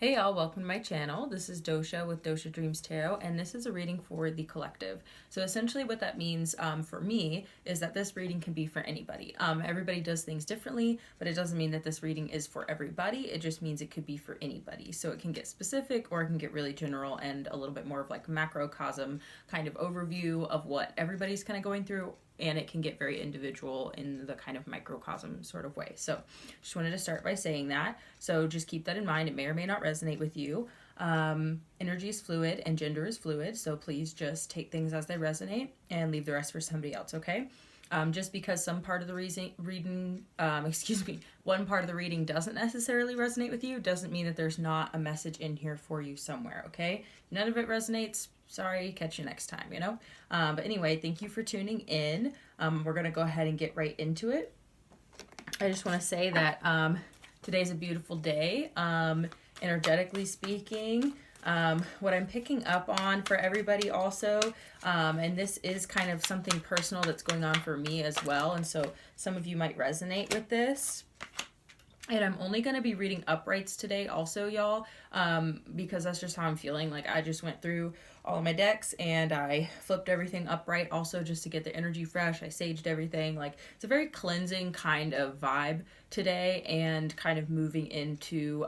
Hey y'all, welcome to my channel. This is Dosha with DoshaDreamsTarot, and this is a reading for the collective. So essentially what that means for me is that this reading can be for anybody. Everybody does things differently, but it doesn't mean that this reading is for everybody. It just means it could be for anybody. So it can get specific or it can get really general and a little bit more of like macrocosm kind of overview of what everybody's kind of going through, and it can get very individual in the kind of microcosm sort of way. So just wanted to start by saying that. So just keep that in mind. It may or may not resonate with you. Energy is fluid and gender is fluid. So please just take things as they resonate and leave the rest for somebody else, okay? Just because some part of the one part of the reading doesn't necessarily resonate with you doesn't mean that there's not a message in here for you somewhere, okay? None of it resonates. Sorry, catch you next time, you know? But anyway, thank you for tuning in. We're going to go ahead and get right into it. I just want to say that today's a beautiful day, energetically speaking. What I'm picking up on for everybody also, and this is kind of something personal that's going on for me as well, and so some of you might resonate with this. And I'm only going to be reading uprights today also, y'all, because that's just how I'm feeling. Like, I just went through all of my decks and I flipped everything upright also just to get the energy fresh. I saged everything. Like, it's a very cleansing kind of vibe today and kind of moving into,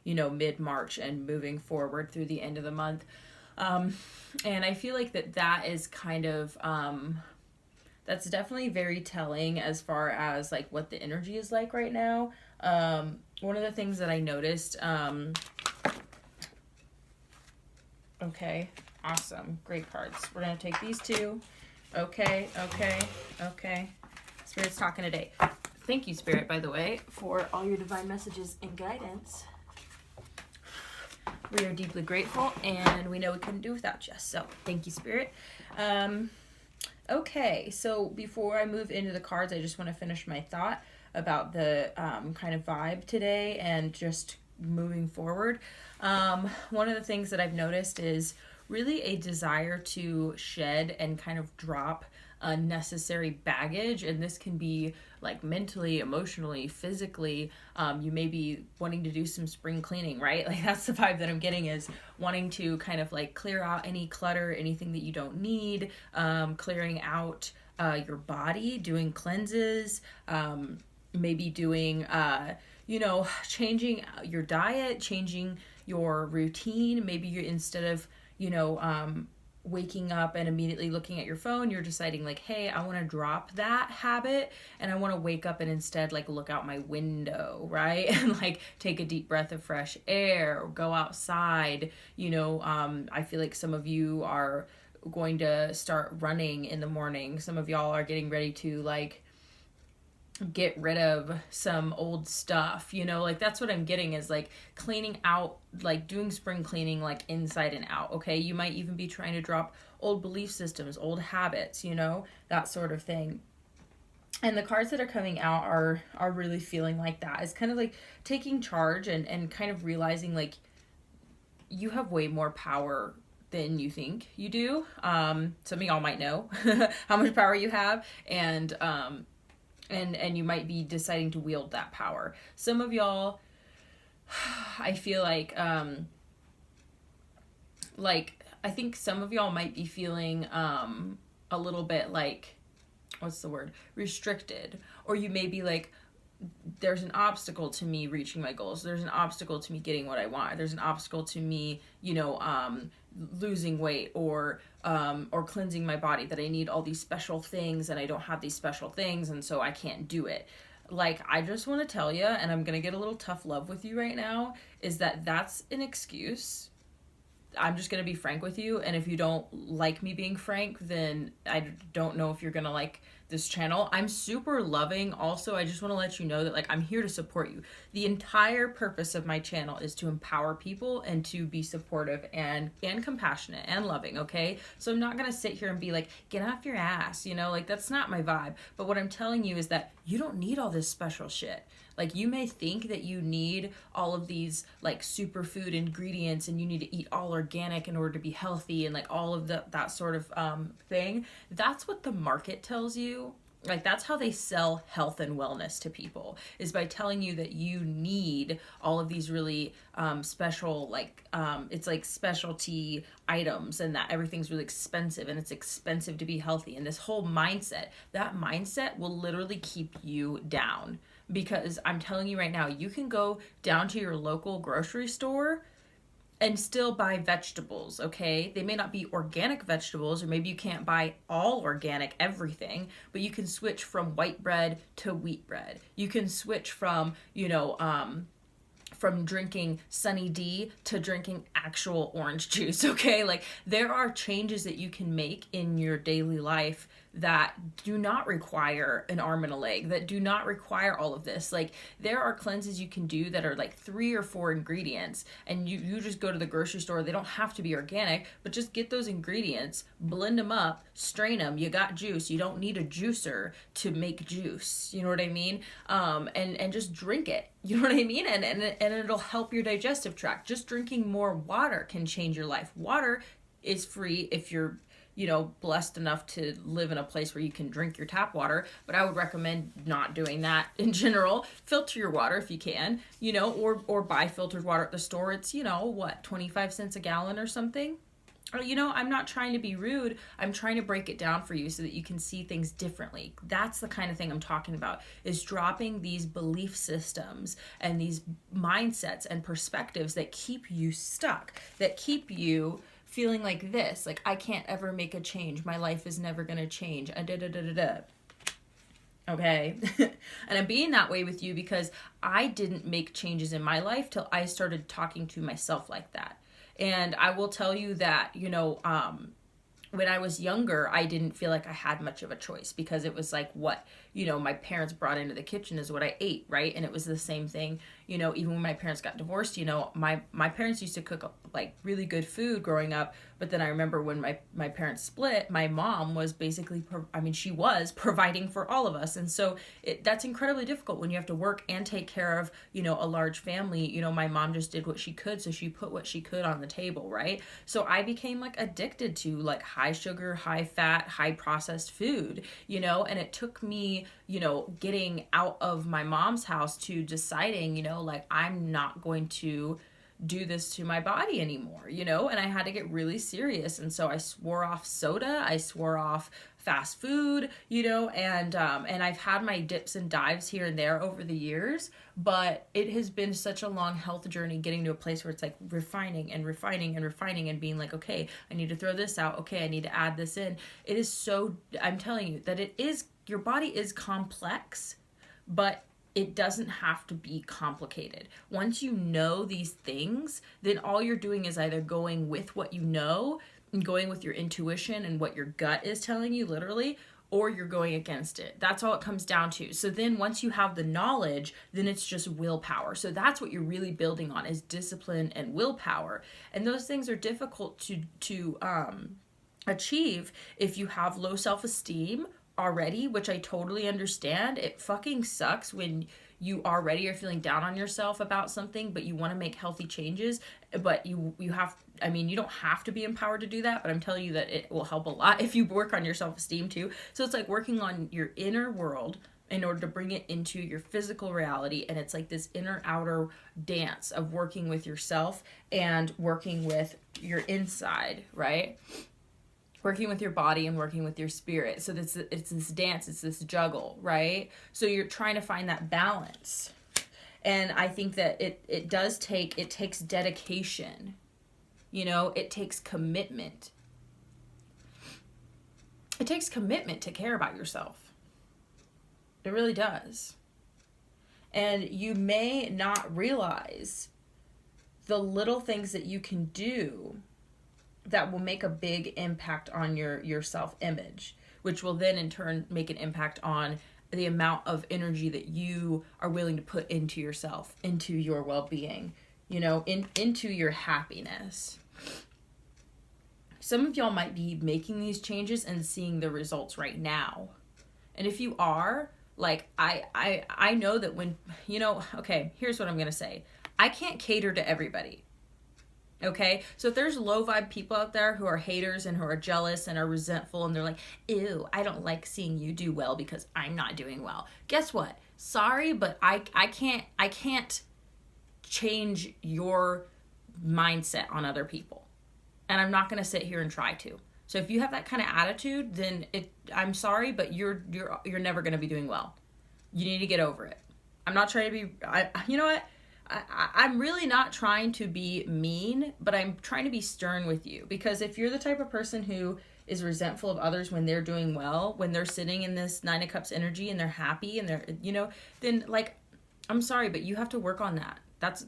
mid-March and moving forward through the end of the month. And I feel like that is kind of... that's definitely very telling as far as like what the energy is like right now. One of the things that I noticed, okay, awesome, great cards. We're gonna take these two. Okay. Spirit's talking today. Thank you, Spirit, by the way, for all your divine messages and guidance. We are deeply grateful, and we know we couldn't do without you. So thank you, Spirit. Okay, so before I move into the cards, I just want to finish my thought about the kind of vibe today and just moving forward. One of the things that I've noticed is really a desire to shed and kind of drop unnecessary baggage, and this can be like mentally, emotionally, physically. You may be wanting to do some spring cleaning, right? Like, that's the vibe that I'm getting, is wanting to kind of like clear out any clutter, anything that you don't need, clearing out your body, doing cleanses, maybe doing changing your diet, changing your routine. Maybe you, instead of waking up and immediately looking at your phone, you're deciding like, hey, I want to drop that habit and I want to wake up and instead like look out my window, right? And like take a deep breath of fresh air, or go outside. I feel like some of you are going to start running in the morning. Some of y'all are getting ready to like get rid of some old stuff, like that's what I'm getting, is like cleaning out, like doing spring cleaning, like inside and out. Okay, you might even be trying to drop old belief systems, old habits, that sort of thing. And the cards that are coming out are really feeling like that. It's kind of like taking charge and kind of realizing like you have way more power than you think you do. Some of y'all might know how much power you have, and you might be deciding to wield that power. Some of y'all, I feel like I think some of y'all might be feeling a little bit like, what's the word? Restricted. Or you may be like, there's an obstacle to me reaching my goals. There's an obstacle to me getting what I want. There's an obstacle to me, losing weight or cleansing my body, that I need all these special things and I don't have these special things, and so I can't do it. Like, I just want to tell you, and I'm going to get a little tough love with you right now, is that that's an excuse. I'm just going to be frank with you, and if you don't like me being frank, then I don't know if you're going to like this channel. I'm super loving. Also, I just want to let you know that like I'm here to support you. The entire purpose of my channel is to empower people and to be supportive and compassionate and loving, okay? So I'm not going to sit here and be like, get off your ass, like that's not my vibe. But what I'm telling you is that you don't need all this special shit. Like, you may think that you need all of these like superfood ingredients and you need to eat all organic in order to be healthy and like all of that sort of thing. That's what the market tells you. Like, that's how they sell health and wellness to people, is by telling you that you need all of these really special, like, it's like specialty items, and that everything's really expensive, and it's expensive to be healthy. And this whole mindset, that mindset will literally keep you down. Because I'm telling you right now, you can go down to your local grocery store and still buy vegetables, okay? They may not be organic vegetables, or maybe you can't buy all organic everything, but you can switch from white bread to wheat bread. You can switch from, from drinking Sunny D to drinking actual orange juice, okay? Like, there are changes that you can make in your daily life that do not require an arm and a leg, that do not require all of this. Like, there are cleanses you can do that are like 3 or 4 ingredients, and you just go to the grocery store. They don't have to be organic, but just get those ingredients, blend them up, strain them. You got juice. You don't need a juicer to make juice. You know what I mean? And just drink it. You know what I mean? And it'll help your digestive tract. Just drinking more water can change your life. Water is free if you're blessed enough to live in a place where you can drink your tap water, but I would recommend not doing that in general. Filter your water if you can, or buy filtered water at the store. It's, 25 cents a gallon or something. I'm not trying to be rude. I'm trying to break it down for you so that you can see things differently. That's the kind of thing I'm talking about, is dropping these belief systems and these mindsets and perspectives that keep you stuck, that keep you feeling like this, like, I can't ever make a change. My life is never going to change. Okay. And I'm being that way with you because I didn't make changes in my life till I started talking to myself like that. And I will tell you that, when I was younger, I didn't feel like I had much of a choice, because it was like what, my parents brought into the kitchen is what I ate, right? And it was the same thing, even when my parents got divorced, my parents used to cook like really good food growing up. But then I remember when my parents split, my mom was basically, she was providing for all of us. And so that's incredibly difficult when you have to work and take care of, a large family. My mom just did what she could. So she put what she could on the table, right? So I became like addicted to like high sugar, high fat, high processed food, and it took me, getting out of my mom's house to deciding, like, I'm not going to do this to my body anymore, and I had to get really serious. And so I swore off soda, I swore off fast food, and I've had my dips and dives here and there over the years, but it has been such a long health journey getting to a place where it's like refining and being like, okay, I need to throw this out. Okay, I need to add this in. It is so, I'm telling you that your body is complex, but it doesn't have to be complicated. Once you know these things, then all you're doing is either going with what you know and going with your intuition and what your gut is telling you, literally, or you're going against it. That's all it comes down to. So then once you have the knowledge, then it's just willpower. So that's what you're really building on, is discipline and willpower. And those things are difficult to achieve if you have low self-esteem already, which I totally understand. It fucking sucks when you already are feeling down on yourself about something, but you want to make healthy changes, but you have, you don't have to be empowered to do that, but I'm telling you that it will help a lot if you work on your self-esteem too. So it's like working on your inner world in order to bring it into your physical reality. And it's like this inner outer dance of working with yourself and working with your inside, right? Working with your body and working with your spirit. So it's this dance, it's this juggle, right? So you're trying to find that balance. And I think that it takes dedication. It takes commitment. It takes commitment to care about yourself. It really does. And you may not realize the little things that you can do that will make a big impact on your self-image, which will then in turn make an impact on the amount of energy that you are willing to put into yourself, into your well-being, into your happiness. Some of y'all might be making these changes and seeing the results right now. And if you are, like, I know that when, okay, here's what I'm going to say. I can't cater to everybody. Okay, so if there's low vibe people out there who are haters and who are jealous and are resentful and they're like, ew, I don't like seeing you do well because I'm not doing well. Guess what? Sorry, but I can't change your mindset on other people. And I'm not going to sit here and try to. So if you have that kind of attitude, then I'm sorry, but you're never going to be doing well. You need to get over it. I'm not trying to be you know what? I'm really not trying to be mean, but I'm trying to be stern with you. Because if you're the type of person who is resentful of others when they're doing well, when they're sitting in this Nine of Cups energy and they're happy and they're, then like, I'm sorry, but you have to work on that. That's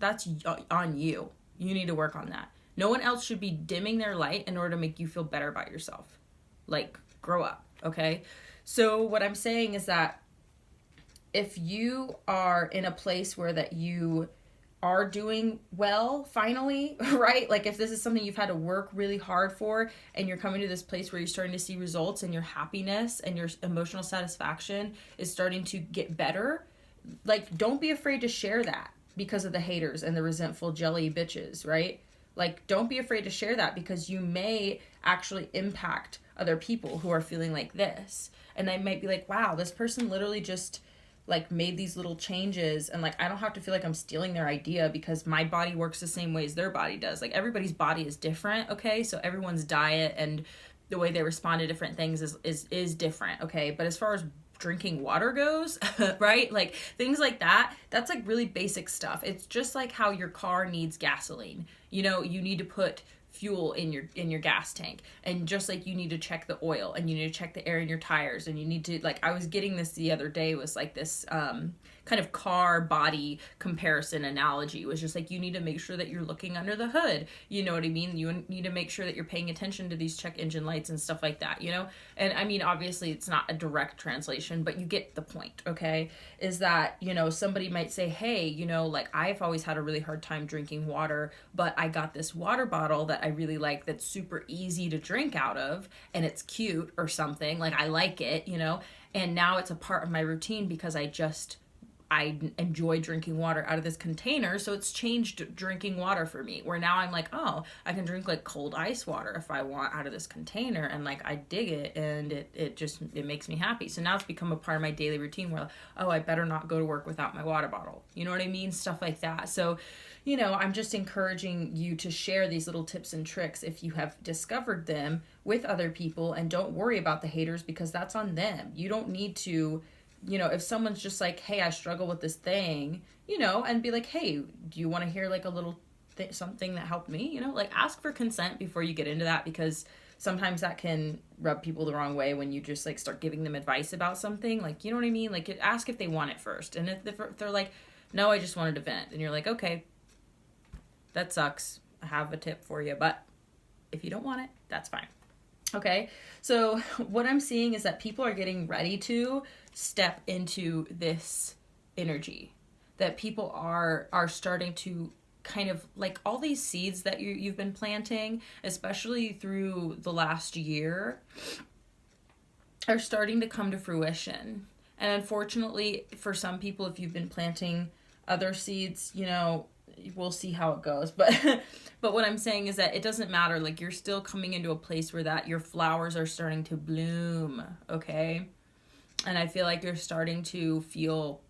on you. You need to work on that. No one else should be dimming their light in order to make you feel better about yourself. Like, grow up, okay? So what I'm saying is that if you are in a place where that you are doing well finally, right? Like if this is something you've had to work really hard for and you're coming to this place where you're starting to see results and your happiness and your emotional satisfaction is starting to get better, like don't be afraid to share that because of the haters and the resentful jelly bitches, right? Like don't be afraid to share that because you may actually impact other people who are feeling like this. And they might be like, wow, this person literally just like made these little changes and like I don't have to feel like I'm stealing their idea because my body works the same way as their body does. Like everybody's body is different, okay? So everyone's diet and the way they respond to different things is different, okay? But as far as drinking water goes, right? Like things like that, that's like really basic stuff. It's just like how your car needs gasoline. You need to put fuel in your gas tank, and just like you need to check the oil and you need to check the air in your tires, and you need to, like, I was getting this the other day, was like this kind of car body comparison analogy. It was just like you need to make sure that you're looking under the hood, you know what I mean? You need to make sure that you're paying attention to these check engine lights and stuff like that, and I mean obviously it's not a direct translation, but you get the point, okay? Is that somebody might say, hey, like I've always had a really hard time drinking water, but I got this water bottle that I really like that's super easy to drink out of and it's cute or something, like I like it, and now it's a part of my routine because I enjoy drinking water out of this container, so it's changed drinking water for me, where now I'm like, oh, I can drink like cold ice water if I want out of this container, and like I dig it, and it makes me happy. So now it's become a part of my daily routine where, oh, I better not go to work without my water bottle. You know what I mean? Stuff like that. So, I'm just encouraging you to share these little tips and tricks if you have discovered them with other people, and don't worry about the haters because that's on them. You don't need to, if someone's just like, hey, I struggle with this thing, and be like, hey, do you want to hear like a little something that helped me, like ask for consent before you get into that, because sometimes that can rub people the wrong way when you just like start giving them advice about something, like, you know what I mean? Like ask if they want it first. And if they're like, no, I just wanted to vent, and you're like, okay, that sucks. I have a tip for you, but if you don't want it, that's fine. Okay, so what I'm seeing is that people are getting ready to step into this energy, that people are starting to kind of like all these seeds that you've been planting, especially through the last year, are starting to come to fruition. And unfortunately for some people, if you've been planting other seeds, we'll see how it goes. But what I'm saying is that it doesn't matter. Like you're still coming into a place where that your flowers are starting to bloom, okay? And I feel like you're starting to feel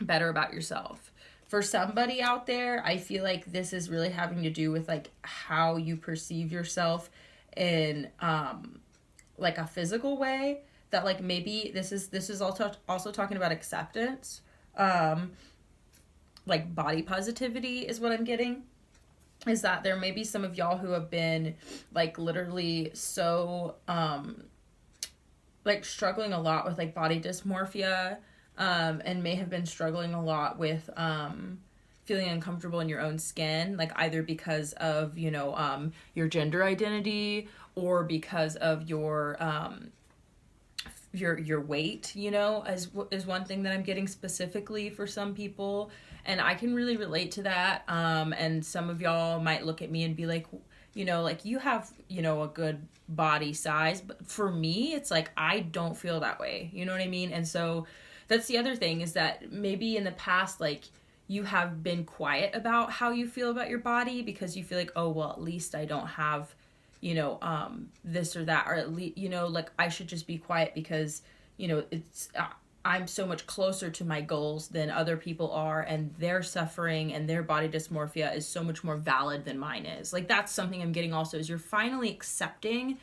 better about yourself. For somebody out there, I feel like this is really having to do with like how you perceive yourself in like a physical way, that like maybe this is also talking about acceptance. Like body positivity is what I'm getting, is that there may be some of y'all who have been like literally so like struggling a lot with like body dysmorphia, and may have been struggling a lot with feeling uncomfortable in your own skin, like either because of your gender identity or because of your weight, is one thing that I'm getting specifically for some people. And I can really relate to that. And some of y'all might look at me and be like, like you have, a good body size. But for me, it's like, I don't feel that way. You know what I mean? And so that's the other thing, is that maybe in the past, like, you have been quiet about how you feel about your body because you feel like, oh, well, at least I don't have, this or that, or at least, like I should just be quiet because, it's, I'm so much closer to my goals than other people are, and their suffering and their body dysmorphia is so much more valid than mine is. Like, that's something I'm getting also, is you're finally accepting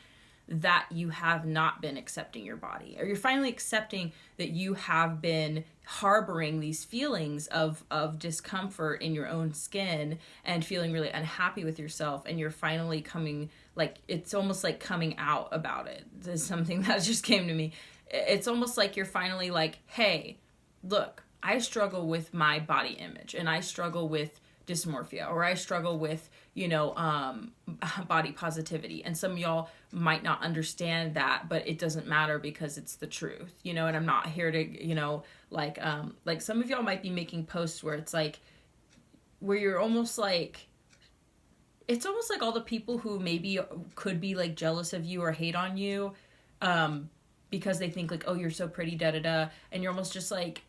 that you have not been accepting your body, or you're finally accepting that you have been harboring these feelings of discomfort in your own skin and feeling really unhappy with yourself, and you're finally coming, like, it's almost like coming out about it. This is something that just came to me. It's almost like you're finally like, hey, look, I struggle with my body image, and I struggle with dysmorphia, or I struggle with, body positivity. And some of y'all might not understand that, but it doesn't matter because it's the truth, and I'm not here to, like some of y'all might be making posts where it's like, where you're almost like, it's almost like all the people who maybe could be like jealous of you or hate on you, because they think like, oh, you're so pretty, da-da-da. And you're almost just like,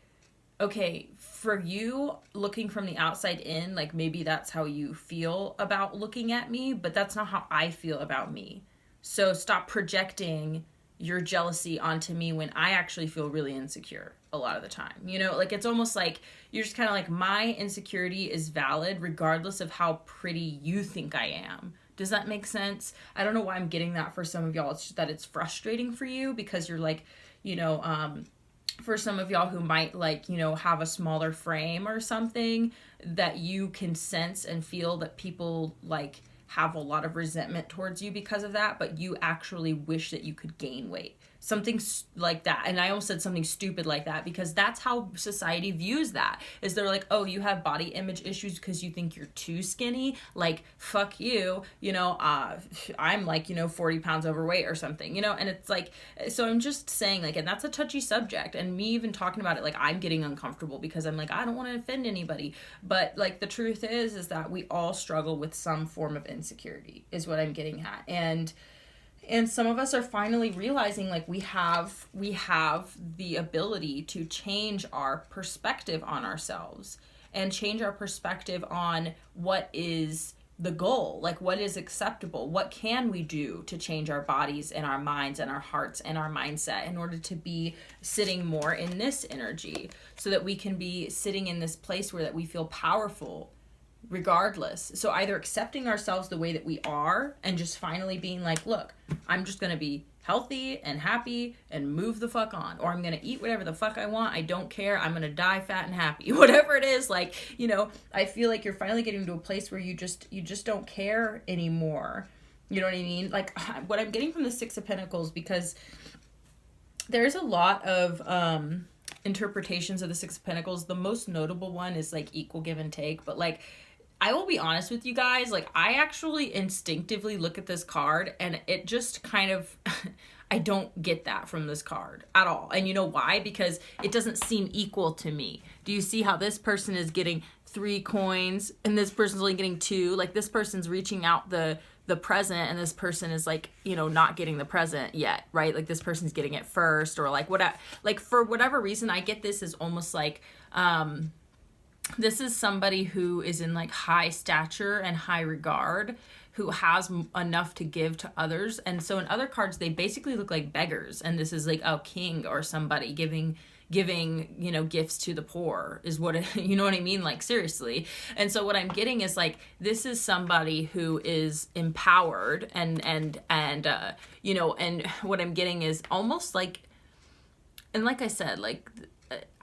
okay, for you, looking from the outside in, like maybe that's how you feel about looking at me, but that's not how I feel about me. So stop projecting your jealousy onto me when I actually feel really insecure a lot of the time. Like it's almost like you're just kind of like, my insecurity is valid regardless of how pretty you think I am. Does that make sense? I don't know why I'm getting that for some of y'all. It's just that it's frustrating for you because you're like, for some of y'all who might like, have a smaller frame or something, that you can sense and feel that people like have a lot of resentment towards you because of that, but you actually wish that you could gain weight. Something like that. And I almost said something stupid like that because that's how society views that. Is they're like, oh, you have body image issues because you think you're too skinny. Like, fuck you. I'm like, 40 pounds overweight or something, and it's like, so I'm just saying like, and that's a touchy subject. And me even talking about it, like I'm getting uncomfortable because I'm like, I don't want to offend anybody. But like the truth is that we all struggle with some form of insecurity is what I'm getting at. And some of us are finally realizing like we have the ability to change our perspective on ourselves and change our perspective on what is the goal, like what is acceptable, what can we do to change our bodies and our minds and our hearts and our mindset in order to be sitting more in this energy so that we can be sitting in this place where that we feel powerful regardless. So either accepting ourselves the way that we are and just finally being like, look, I'm just going to be healthy and happy and move the fuck on, or I'm going to eat whatever the fuck I want. I don't care. I'm going to die fat and happy, whatever it is. Like, I feel like you're finally getting to a place where you just don't care anymore. You know what I mean? Like what I'm getting from the Six of Pentacles, because there's a lot of, interpretations of the Six of Pentacles. The most notable one is like equal give and take, but like, I will be honest with you guys, like I actually instinctively look at this card and it just kind of, I don't get that from this card at all. And you know why? Because it doesn't seem equal to me. Do you see how this person is getting 3 coins and this person's only getting 2? Like this person's reaching out the present and this person is like, not getting the present yet, right? Like this person's getting it first, or like what, like for whatever reason, I get this as almost like, this is somebody who is in like high stature and high regard, who has enough to give to others. And so in other cards, they basically look like beggars. And this is like a king or somebody giving, gifts to the poor is what, you know what I mean? Like seriously. And so what I'm getting is like, this is somebody who is empowered and what I'm getting is almost like, and like I said, like,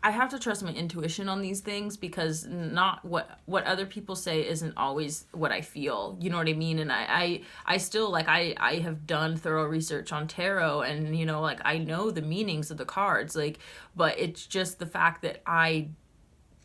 I have to trust my intuition on these things because not what other people say isn't always what I feel. You know what I mean? And I still like, I have done thorough research on tarot and, like I know the meanings of the cards, like, but it's just the fact that I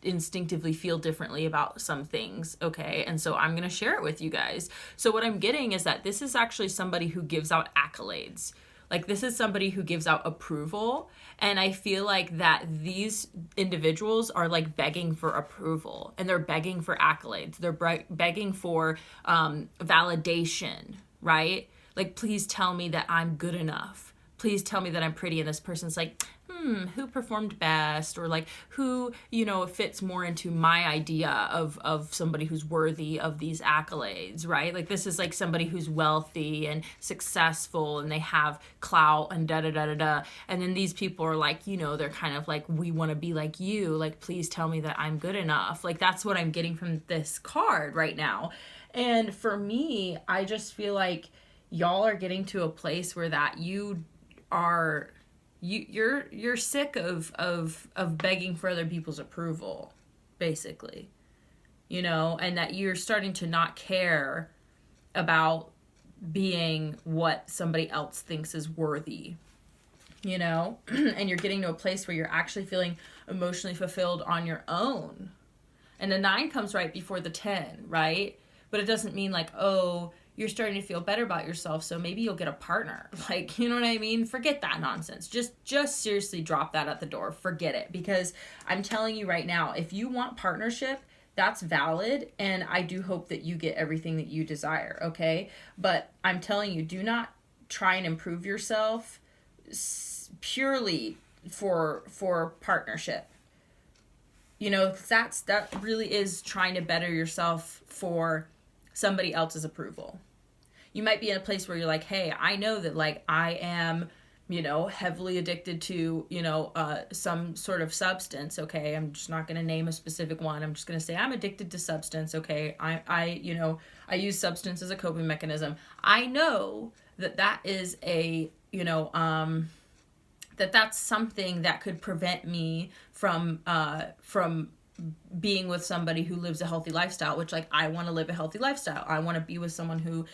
instinctively feel differently about some things. Okay. And so I'm going to share it with you guys. So what I'm getting is that this is actually somebody who gives out accolades. Like this is somebody who gives out approval. And I feel like that these individuals are like begging for approval and they're begging for accolades. They're begging for validation, right? Like, please tell me that I'm good enough. please tell me that I'm pretty. And this person's like, who performed best, or like who, you know, fits more into my idea of somebody who's worthy of these accolades, right? Like this is like somebody who's wealthy and successful and they have clout and da da da da da. And then these people are like, you know, they're kind of like, we want to be like you, like please tell me that I'm good enough. Like that's what I'm getting from this card right now. And for me, I just feel like y'all are getting to a place where that you're sick of begging for other people's approval, basically, you know, and that you're starting to not care about being what somebody else thinks is worthy, you know, and you're getting to a place where you're actually feeling emotionally fulfilled on your own. And the 9 comes right before the 10, right? But it doesn't mean like, oh, you're starting to feel better about yourself, so maybe you'll get a partner. Like, you know what I mean? Forget that nonsense. Just seriously drop that at the door. Forget it. Because I'm telling you right now, if you want partnership, that's valid, and I do hope that you get everything that you desire, okay? But I'm telling you, do not try and improve yourself purely for partnership. You know, that really is trying to better yourself for somebody else's approval. You might be in a place where you're like, hey, I know that like I am, you know, heavily addicted to, you know, some sort of substance. Okay. I'm just not going to name a specific one. I'm just going to say I'm addicted to substance. Okay. I use substance as a coping mechanism. I know that is a, you know, that's something that could prevent me from being with somebody who lives a healthy lifestyle, which like I want to live a healthy lifestyle. I want to be with someone who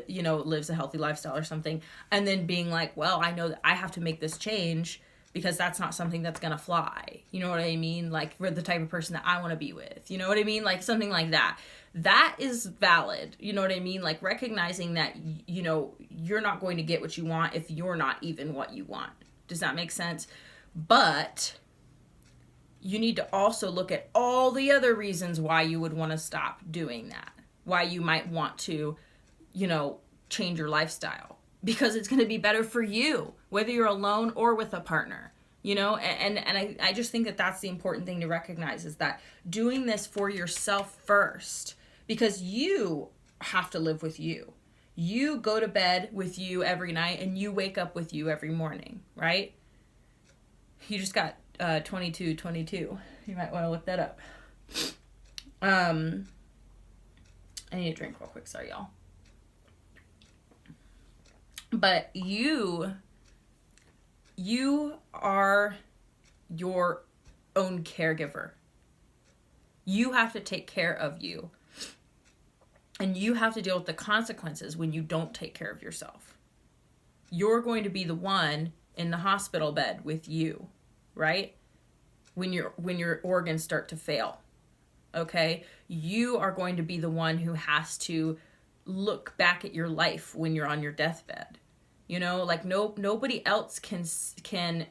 you know, lives a healthy lifestyle or something. And then being like, well, I know that I have to make this change because that's not something that's going to fly. You know what I mean? Like for the type of person that I want to be with, you know what I mean? Like something like that. That is valid. You know what I mean? Like recognizing that, you know, you're not going to get what you want if you're not even what you want. Does that make sense? But you need to also look at all the other reasons why you would want to stop doing that. Why you might want to, you know, change your lifestyle. Because it's going to be better for you, whether you're alone or with a partner. You know, and I just think that that's the important thing to recognize, is that doing this for yourself first. Because you have to live with you. You go to bed with you every night and you wake up with you every morning, right? You just got 2222. You might want to look that up. I need a drink real quick. Sorry, y'all. But you are your own caregiver. You have to take care of you. And you have to deal with the consequences when you don't take care of yourself. You're going to be the one in the hospital bed with you, right? When your organs start to fail, okay? You are going to be the one who has to look back at your life when you're on your deathbed. You know, like nobody else can.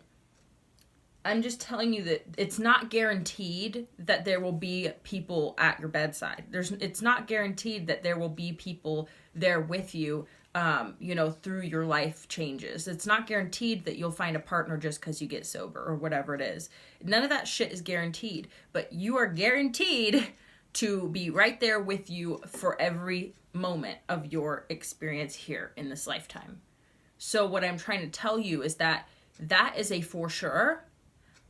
I'm just telling you that it's not guaranteed that there will be people at your bedside. It's not guaranteed that there will be people there with you, you know, through your life changes. It's not guaranteed that you'll find a partner just because you get sober or whatever it is. None of that shit is guaranteed, but you are guaranteed to be right there with you for every moment of your experience here in this lifetime. So what I'm trying to tell you is that is a for sure.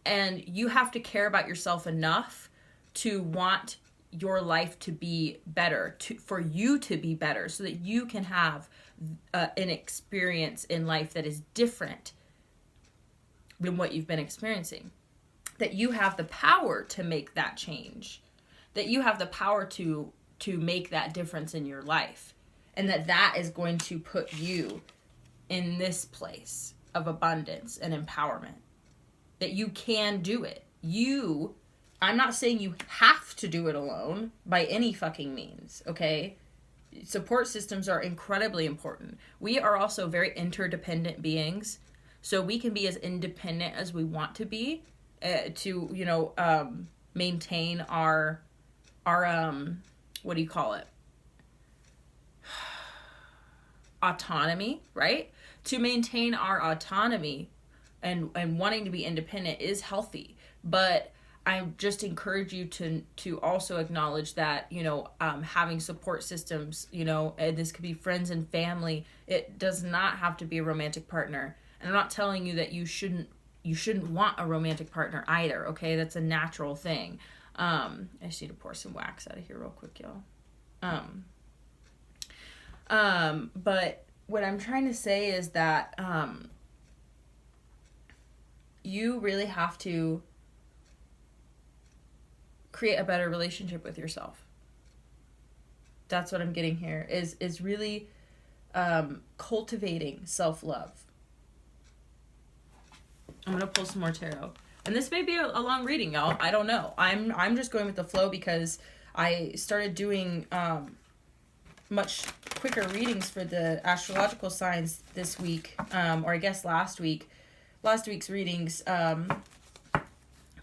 And you have to care about yourself enough to want your life to be better, for you to be better, so that you can have an experience in life that is different than what you've been experiencing. That you have the power to make that change. That you have the power to make that difference in your life. And that is going to put you in this place of abundance and empowerment. That you can do it. I'm not saying you have to do it alone by any fucking means, okay? Support systems are incredibly important. We are also very interdependent beings, so we can be as independent as we want to be to, you know, maintain our what do you call it? autonomy, right? To maintain our autonomy and wanting to be independent is healthy. But I just encourage you to also acknowledge that, you know, having support systems, you know, and this could be friends and family. It does not have to be a romantic partner. And I'm not telling you that you shouldn't want a romantic partner either, okay? That's a natural thing. I just need to pour some wax out of here real quick, y'all. But what I'm trying to say is that you really have to create a better relationship with yourself. That's what I'm getting here, is really cultivating self-love. I'm gonna pull some more tarot, and this may be a long reading, y'all. I don't know. I'm just going with the flow because I started doing much quicker readings for the astrological signs this week, or I guess last week's readings,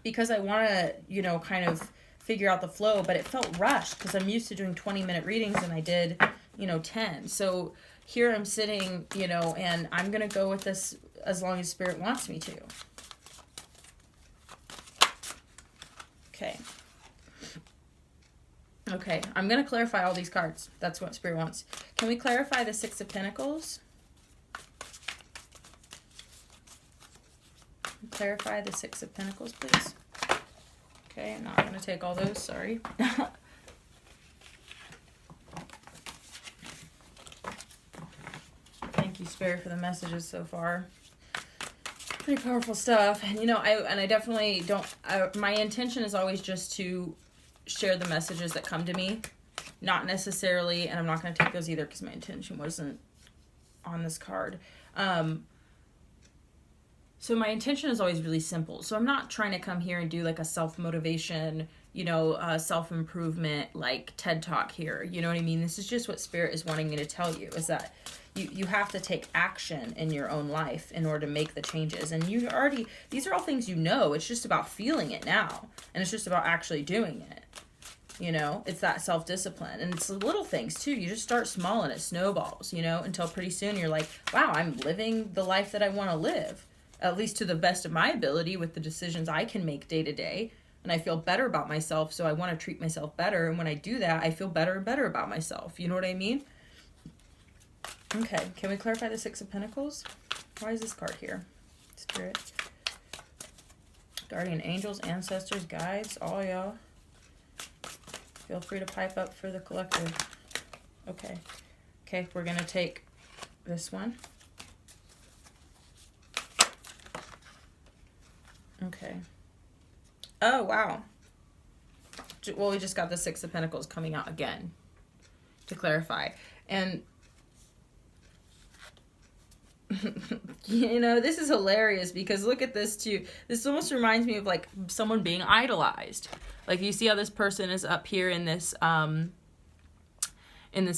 because I want to, you know, kind of figure out the flow, but it felt rushed because I'm used to doing 20-minute readings and I did, you know, 10. So here I'm sitting, you know, and I'm going to go with this as long as Spirit wants me to. Okay, I'm going to clarify all these cards. That's what Spirit wants. Can we clarify the Six of Pentacles? Clarify the Six of Pentacles, please. Okay, I'm not going to take all those, sorry. Thank you, Spirit, for the messages so far. Pretty powerful stuff. And, you know, I definitely don't, my intention is always just to share the messages that come to me. Not necessarily, and I'm not going to take those either because my intention wasn't on this card. So my intention is always really simple. So I'm not trying to come here and do like a self-motivation, you know, self-improvement, like TED Talk here. You know what I mean? This is just what Spirit is wanting me to tell you, is that you have to take action in your own life in order to make the changes. And you already, these are all things you know. It's just about feeling it now. And it's just about actually doing it. You know, it's that self-discipline. And it's the little things too. You just start small and it snowballs, you know, until pretty soon you're like, wow, I'm living the life that I want to live. At least to the best of my ability with the decisions I can make day to day. And I feel better about myself, so I want to treat myself better. And when I do that, I feel better and better about myself. You know what I mean? Okay, can we clarify the Six of Pentacles? Why is this card here? Spirit. Guardian angels, ancestors, guides, all y'all. Feel free to pipe up for the collective. Okay. Okay, we're going to take this one. Okay. Oh, wow. Well, we just got the Six of Pentacles coming out again to clarify. And, you know, this is hilarious because look at this too. This almost reminds me of like someone being idolized. Like you see how this person is up here in this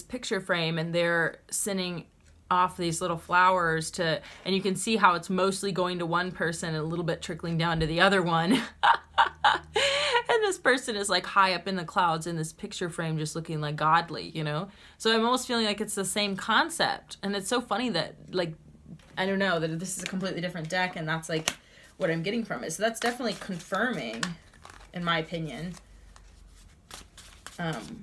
picture frame and they're sending off these little flowers to, and you can see how it's mostly going to one person and a little bit trickling down to the other one. And this person is like high up in the clouds in this picture frame just looking like godly, you know? So I'm almost feeling like it's the same concept. And it's so funny that, like, I don't know, that this is a completely different deck and that's like what I'm getting from it. So that's definitely confirming, in my opinion,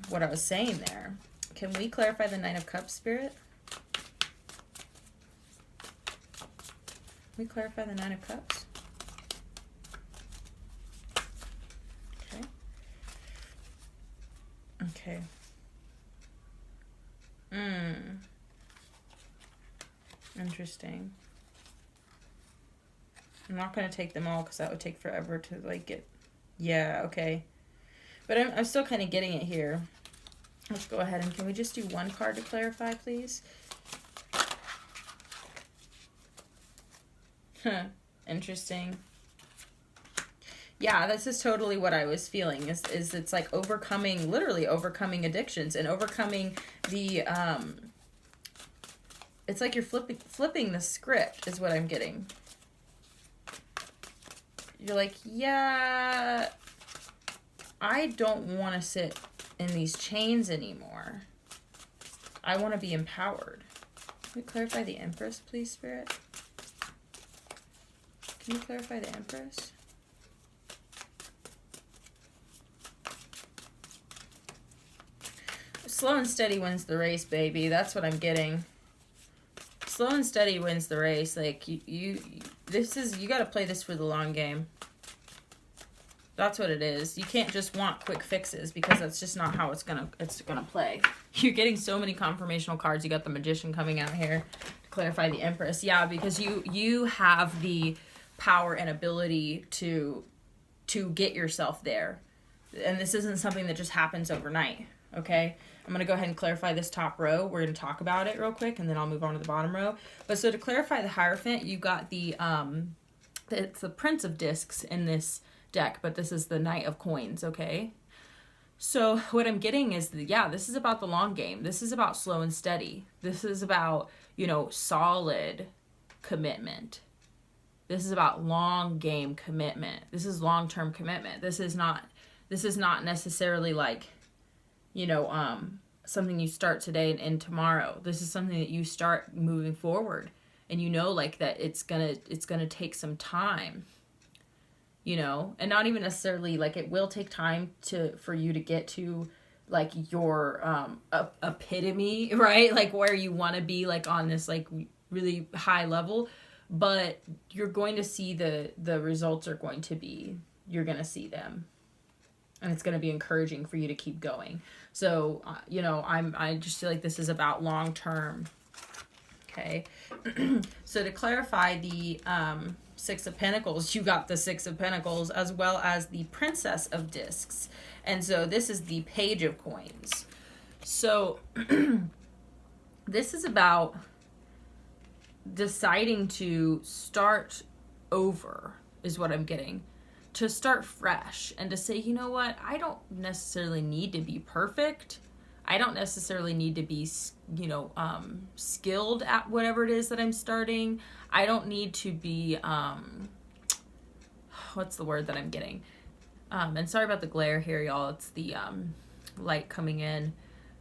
what I was saying there. Can we clarify the Nine of Cups, Spirit? Can we clarify the Nine of Cups? Okay. Interesting. I'm not going to take them all because that would take forever to like get. Yeah, okay. But I'm still kind of getting it here. Let's go ahead and can we just do one card to clarify, please? Huh. Interesting. Yeah, this is totally what I was feeling, is it's like overcoming, literally overcoming addictions and overcoming the, it's like you're flipping the script is what I'm getting. You're like, yeah, I don't want to sit in these chains anymore. I want to be empowered. Can we clarify the Empress, please, Spirit? Can you clarify the Empress? Slow and steady wins the race, baby. That's what I'm getting. Slow and steady wins the race. Like, you got to play this for the long game. That's what it is. You can't just want quick fixes, because that's just not how it's gonna play. You're getting so many confirmational cards. You got the Magician coming out here to clarify the Empress. Yeah, because you have the power and ability to get yourself there. And this isn't something that just happens overnight, okay? I'm going to go ahead and clarify this top row. We're going to talk about it real quick, and then I'll move on to the bottom row. But so to clarify the Hierophant, you got the it's the Prince of Discs in this deck, but this is the Knight of Coins, okay? So what I'm getting is, this is about the long game. This is about slow and steady. This is about, solid commitment. This is about long game commitment. This is long-term commitment. This is not necessarily like, something you start today and end tomorrow. This is something that you start moving forward, and like that it's gonna take some time, and not even necessarily like it will take time for you to get to like your epitome, right? Like where you want to be, like on this like really high level, but you're going to see the results are going to be, you're going to see them. And it's going to be encouraging for you to keep going. So, I just feel like this is about long term. Okay. So to clarify the Six of Pentacles, you got the Six of Pentacles as well as the Princess of Discs. And so this is the Page of Coins. So this is about deciding to start over is what I'm getting. To start fresh and to say, you know what, I don't necessarily need to be perfect. I don't necessarily need to be, skilled at whatever it is that I'm starting. I don't need to be, what's the word that I'm getting? And sorry about the glare here, y'all. It's the light coming in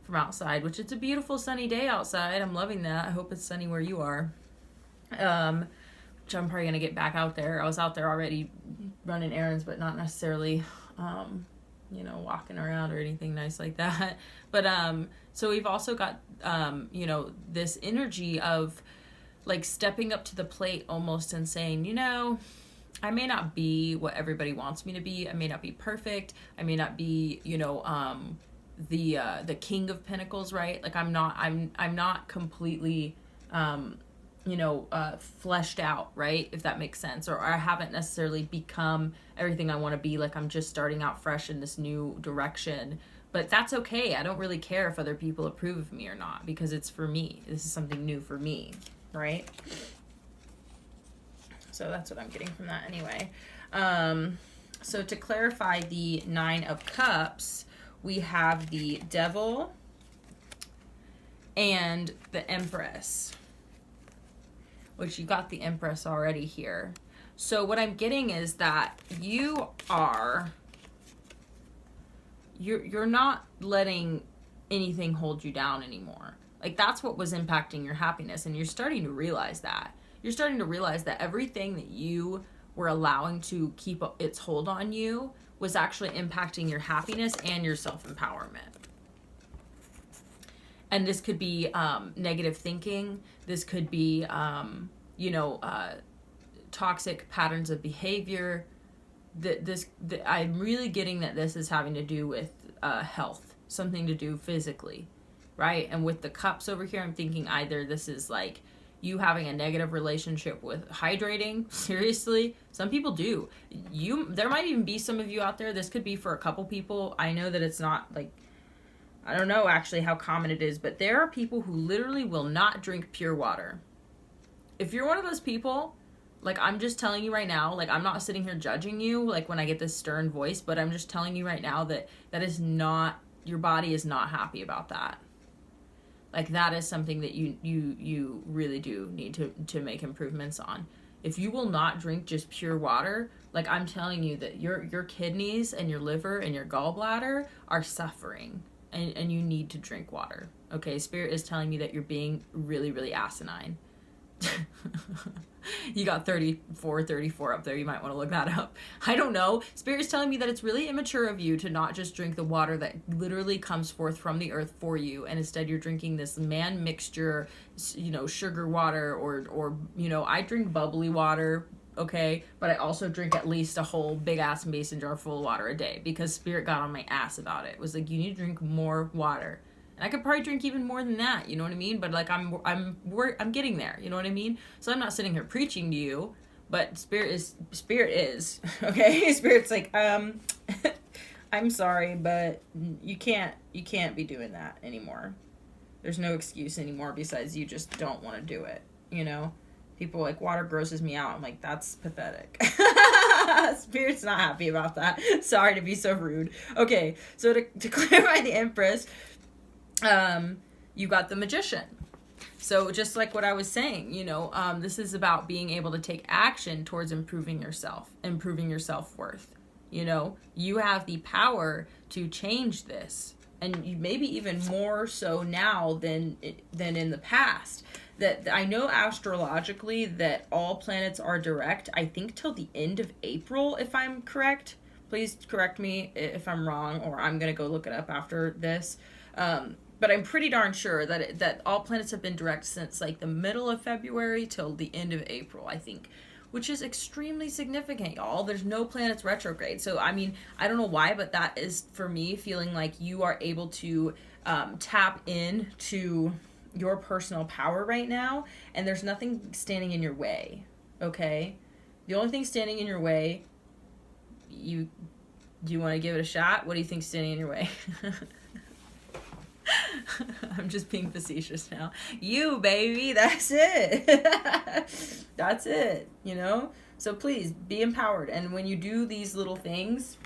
from outside, which it's a beautiful sunny day outside. I'm loving that. I hope it's sunny where you are. Which I'm probably going to get back out there. I was out there already running errands, but not necessarily, walking around or anything nice like that. But, so we've also got, this energy of like stepping up to the plate almost and saying, I may not be what everybody wants me to be. I may not be perfect. I may not be, the King of Pentacles, right? Like I'm not completely, fleshed out, right? If that makes sense. Or I haven't necessarily become everything I want to be. Like I'm just starting out fresh in this new direction. But that's okay. I don't really care if other people approve of me or not, because it's for me. This is something new for me, right? So that's what I'm getting from that anyway. So to clarify the Nine of Cups, we have the Devil and the Empress, which you got the Empress already here. So what I'm getting is that you're not letting anything hold you down anymore. Like that's what was impacting your happiness, and you're starting to realize that. You're starting to realize that everything that you were allowing to keep its hold on you was actually impacting your happiness and your self-empowerment. And this could be negative thinking. This could be, toxic patterns of behavior. I'm really getting that this is having to do with health, something to do physically, right? And with the cups over here, I'm thinking either this is like you having a negative relationship with hydrating. Seriously, some people do. There might even be some of you out there. This could be for a couple people. I know that it's not like, I don't know actually how common it is, but there are people who literally will not drink pure water. If you're one of those people, like I'm just telling you right now, like I'm not sitting here judging you, like when I get this stern voice, but I'm just telling you right now that is not, your body is not happy about that. Like that is something that you really do need to make improvements on. If you will not drink just pure water, like I'm telling you that your kidneys and your liver and your gallbladder are suffering. and you need to drink water. Okay, Spirit is telling me that you're being really, really asinine. You got 34 up there. You might want to look that up. I don't know. Spirit is telling me that it's really immature of you to not just drink the water that literally comes forth from the earth for you, and instead you're drinking this man mixture, sugar water, or I drink bubbly water, okay, but I also drink at least a whole big ass mason jar full of water a day, because Spirit got on my ass about it. It was like, you need to drink more water. I could probably drink even more than that, you know what I mean? But like I'm getting there, you know what I mean? So I'm not sitting here preaching to you, but Spirit is okay. Spirit's like, I'm sorry, but you can't be doing that anymore. There's no excuse anymore besides you just don't want to do it, People like, water grosses me out. I'm like, that's pathetic. Spirit's not happy about that. Sorry to be so rude. Okay, so to clarify the Empress, you got the Magician. So just like what I was saying, this is about being able to take action towards improving your self-worth. You have the power to change this, and maybe even more so now than in the past. That I know astrologically that all planets are direct, I think till the end of April, if I'm correct. Please correct me if I'm wrong, or I'm going to go look it up after this. But I'm pretty darn sure that all planets have been direct since like the middle of February till the end of April, I think, which is extremely significant, y'all. There's no planets retrograde. So, I mean, I don't know why, but that is, for me, feeling like you are able to tap into your personal power right now, and there's nothing standing in your way, okay? The only thing standing in your way, do you want to give it a shot? What do you think's standing in your way? I'm just being facetious now. You, baby, that's it. That's it, So please, be empowered. And when you do these little things,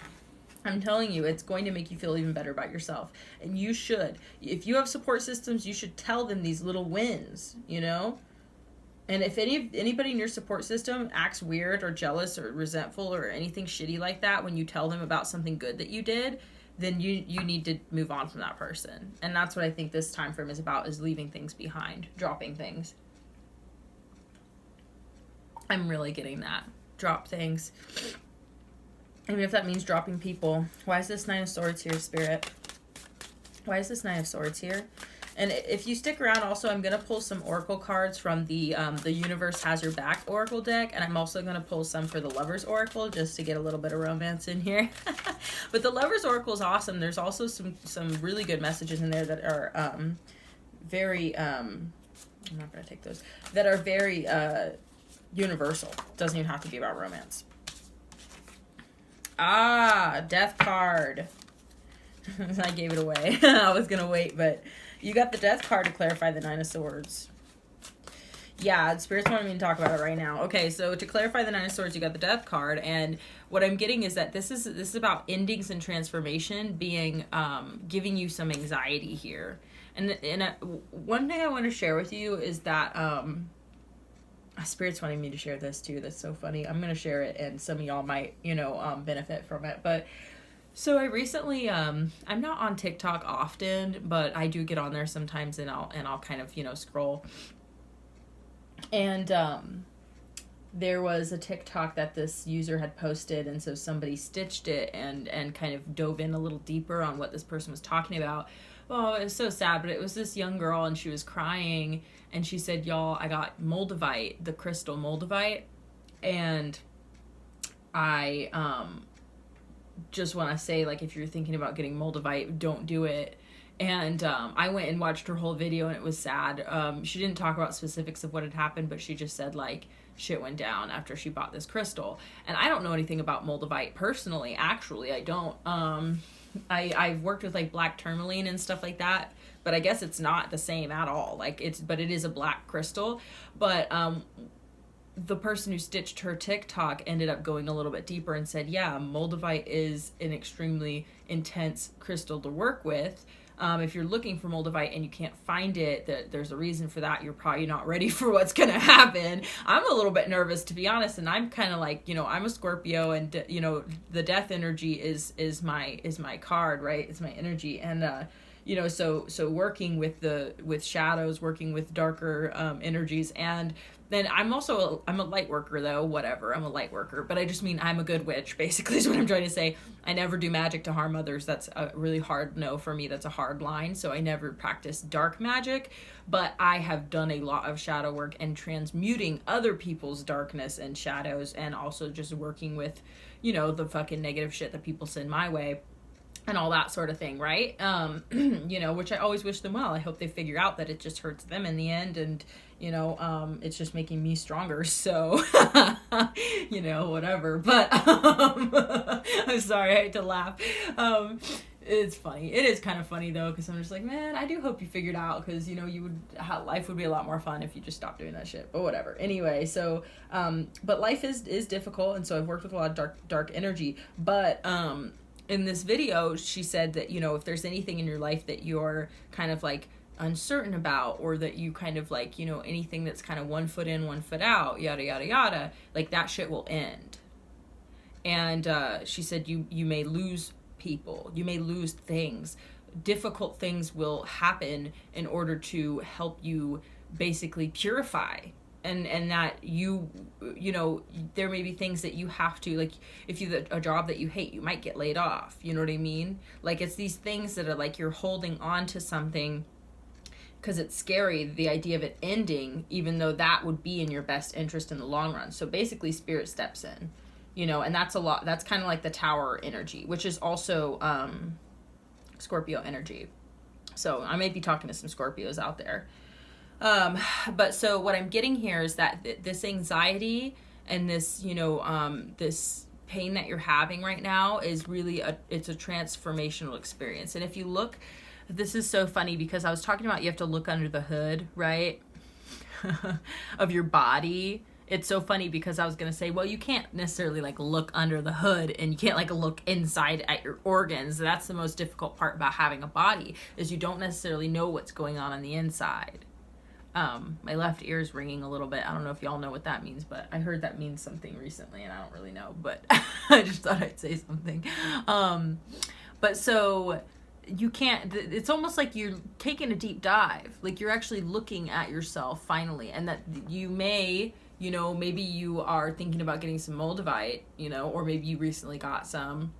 I'm telling you, it's going to make you feel even better about yourself. And you should. If you have support systems, you should tell them these little wins, And if anybody in your support system acts weird or jealous or resentful or anything shitty like that when you tell them about something good that you did, then you need to move on from that person. And that's what I think this time frame is about, is leaving things behind, dropping things. I'm really getting that. Drop things. Even if that means dropping people. Why is this 9 of Swords here, Spirit? Why is this 9 of Swords here? And if you stick around, also, I'm going to pull some oracle cards from the Universe Has Your Back oracle deck. And I'm also going to pull some for the Lover's Oracle, just to get a little bit of romance in here. But the Lover's Oracle is awesome. There's also some really good messages in there that are very... I'm not going to take those. That are very universal. Doesn't even have to be about romance. Death card. I gave it away. I was going to wait, but... You got the Death card to clarify the 9 of Swords. Yeah, Spirit's wanting me to talk about it right now. Okay, so to clarify the 9 of Swords, you got the Death card, and what I'm getting is that this is about endings and transformation being giving you some anxiety here. And one thing I want to share with you is that Spirit's wanting me to share this too. That's so funny. I'm going to share it, and some of y'all might, benefit from it, but. So I recently, I'm not on TikTok often, but I do get on there sometimes, and I'll kind of, scroll. And there was a TikTok that this user had posted, and so somebody stitched it and kind of dove in a little deeper on what this person was talking about. Oh, it was so sad, but it was this young girl, and she was crying, and she said, y'all, I got moldavite, the crystal moldavite, and I, just want to say, like, if you're thinking about getting moldavite, don't do it. And I went and watched her whole video, and it was sad. She didn't talk about specifics of what had happened, but she just said, like, shit went down after she bought this crystal. And I don't know anything about moldavite personally. Actually, I don't. I've worked with, like, black tourmaline and stuff like that, but I guess it's not the same at all. But it is a black crystal. But the person who stitched her TikTok ended up going a little bit deeper and said, yeah, moldavite is an extremely intense crystal to work with. If you're looking for moldavite and you can't find it, there's a reason for that. You're probably not ready for what's going to happen. I'm a little bit nervous, to be honest, and I'm kind of like, I'm a Scorpio, and the death energy is my card, right? It's my energy, and you know, so working with shadows, working with darker energies. And then I'm a light worker, though. Whatever, I'm a light worker, but I just mean I'm a good witch, basically, is what I'm trying to say. I never do magic to harm others. That's a really hard no for me. That's a hard line. So I never practice dark magic, but I have done a lot of shadow work and transmuting other people's darkness and shadows, and also just working with, you know, the fucking negative shit that people send my way and all that sort of thing, right? You know, which I always wish them well. I hope they figure out that it just hurts them in the end, and, you know, it's just making me stronger, so, you know, whatever, but, I'm sorry, I had to laugh. It's funny. It is kind of funny, though, because I'm just like, man, I do hope you figured out, because, you know, life would be a lot more fun if you just stopped doing that shit, but whatever. Anyway, so, but life is difficult, and so I've worked with a lot of dark energy, but, in this video, she said that, you know, if there's anything in your life that you're kind of like uncertain about, or that you kind of like, you know, anything that's kind of 1 foot in, 1 foot out, yada, yada, yada, like that shit will end. And she said you may lose people, you may lose things. Difficult things will happen in order to help you basically purify. And that you know, there may be things that you have to, like, if you have a job that you hate, you might get laid off, you know what I mean? Like, it's these things that are like you're holding on to something because it's scary, the idea of it ending, even though that would be in your best interest in the long run. So basically spirit steps in, you know, and that's kind of like the Tower energy, which is also Scorpio energy. So I may be talking to some Scorpios out there. But so what I'm getting here is that this anxiety and this, you know, this pain that you're having right now is really it's a transformational experience. And if you look, this is so funny because I was talking about you have to look under the hood, right? of your body. It's so funny because I was going to say, well, you can't necessarily like look under the hood, and you can't like look inside at your organs. That's the most difficult part about having a body, is you don't necessarily know what's going on the inside. My left ear is ringing a little bit. I don't know if y'all know what that means, but I heard that means something recently, and I don't really know, but I just thought I'd say something. But so you can't, it's almost like you're taking a deep dive, like you're actually looking at yourself finally, and that you may, you know, maybe you are thinking about getting some Moldavite, you know, or maybe you recently got some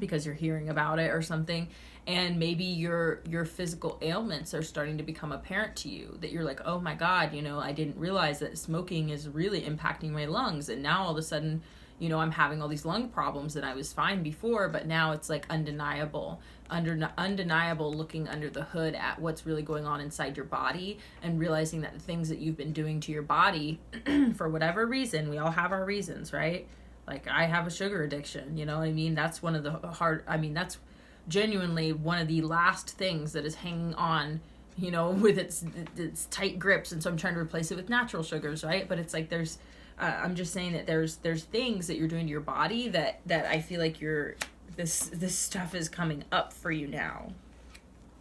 because you're hearing about it or something. And maybe your physical ailments are starting to become apparent to you, that you're like, oh my God, you know, I didn't realize that smoking is really impacting my lungs. And now all of a sudden, you know, I'm having all these lung problems, and I was fine before, but now it's like undeniable looking under the hood at what's really going on inside your body, and realizing that the things that you've been doing to your body for whatever reason, we all have our reasons, right? Like I have a sugar addiction, you know what I mean? That's one of the that's genuinely one of the last things that is hanging on, you know, with its tight grips, and so I'm trying to replace it with natural sugars, right? But it's like there's I'm just saying that there's things that you're doing to your body that I feel like this stuff is coming up for you now.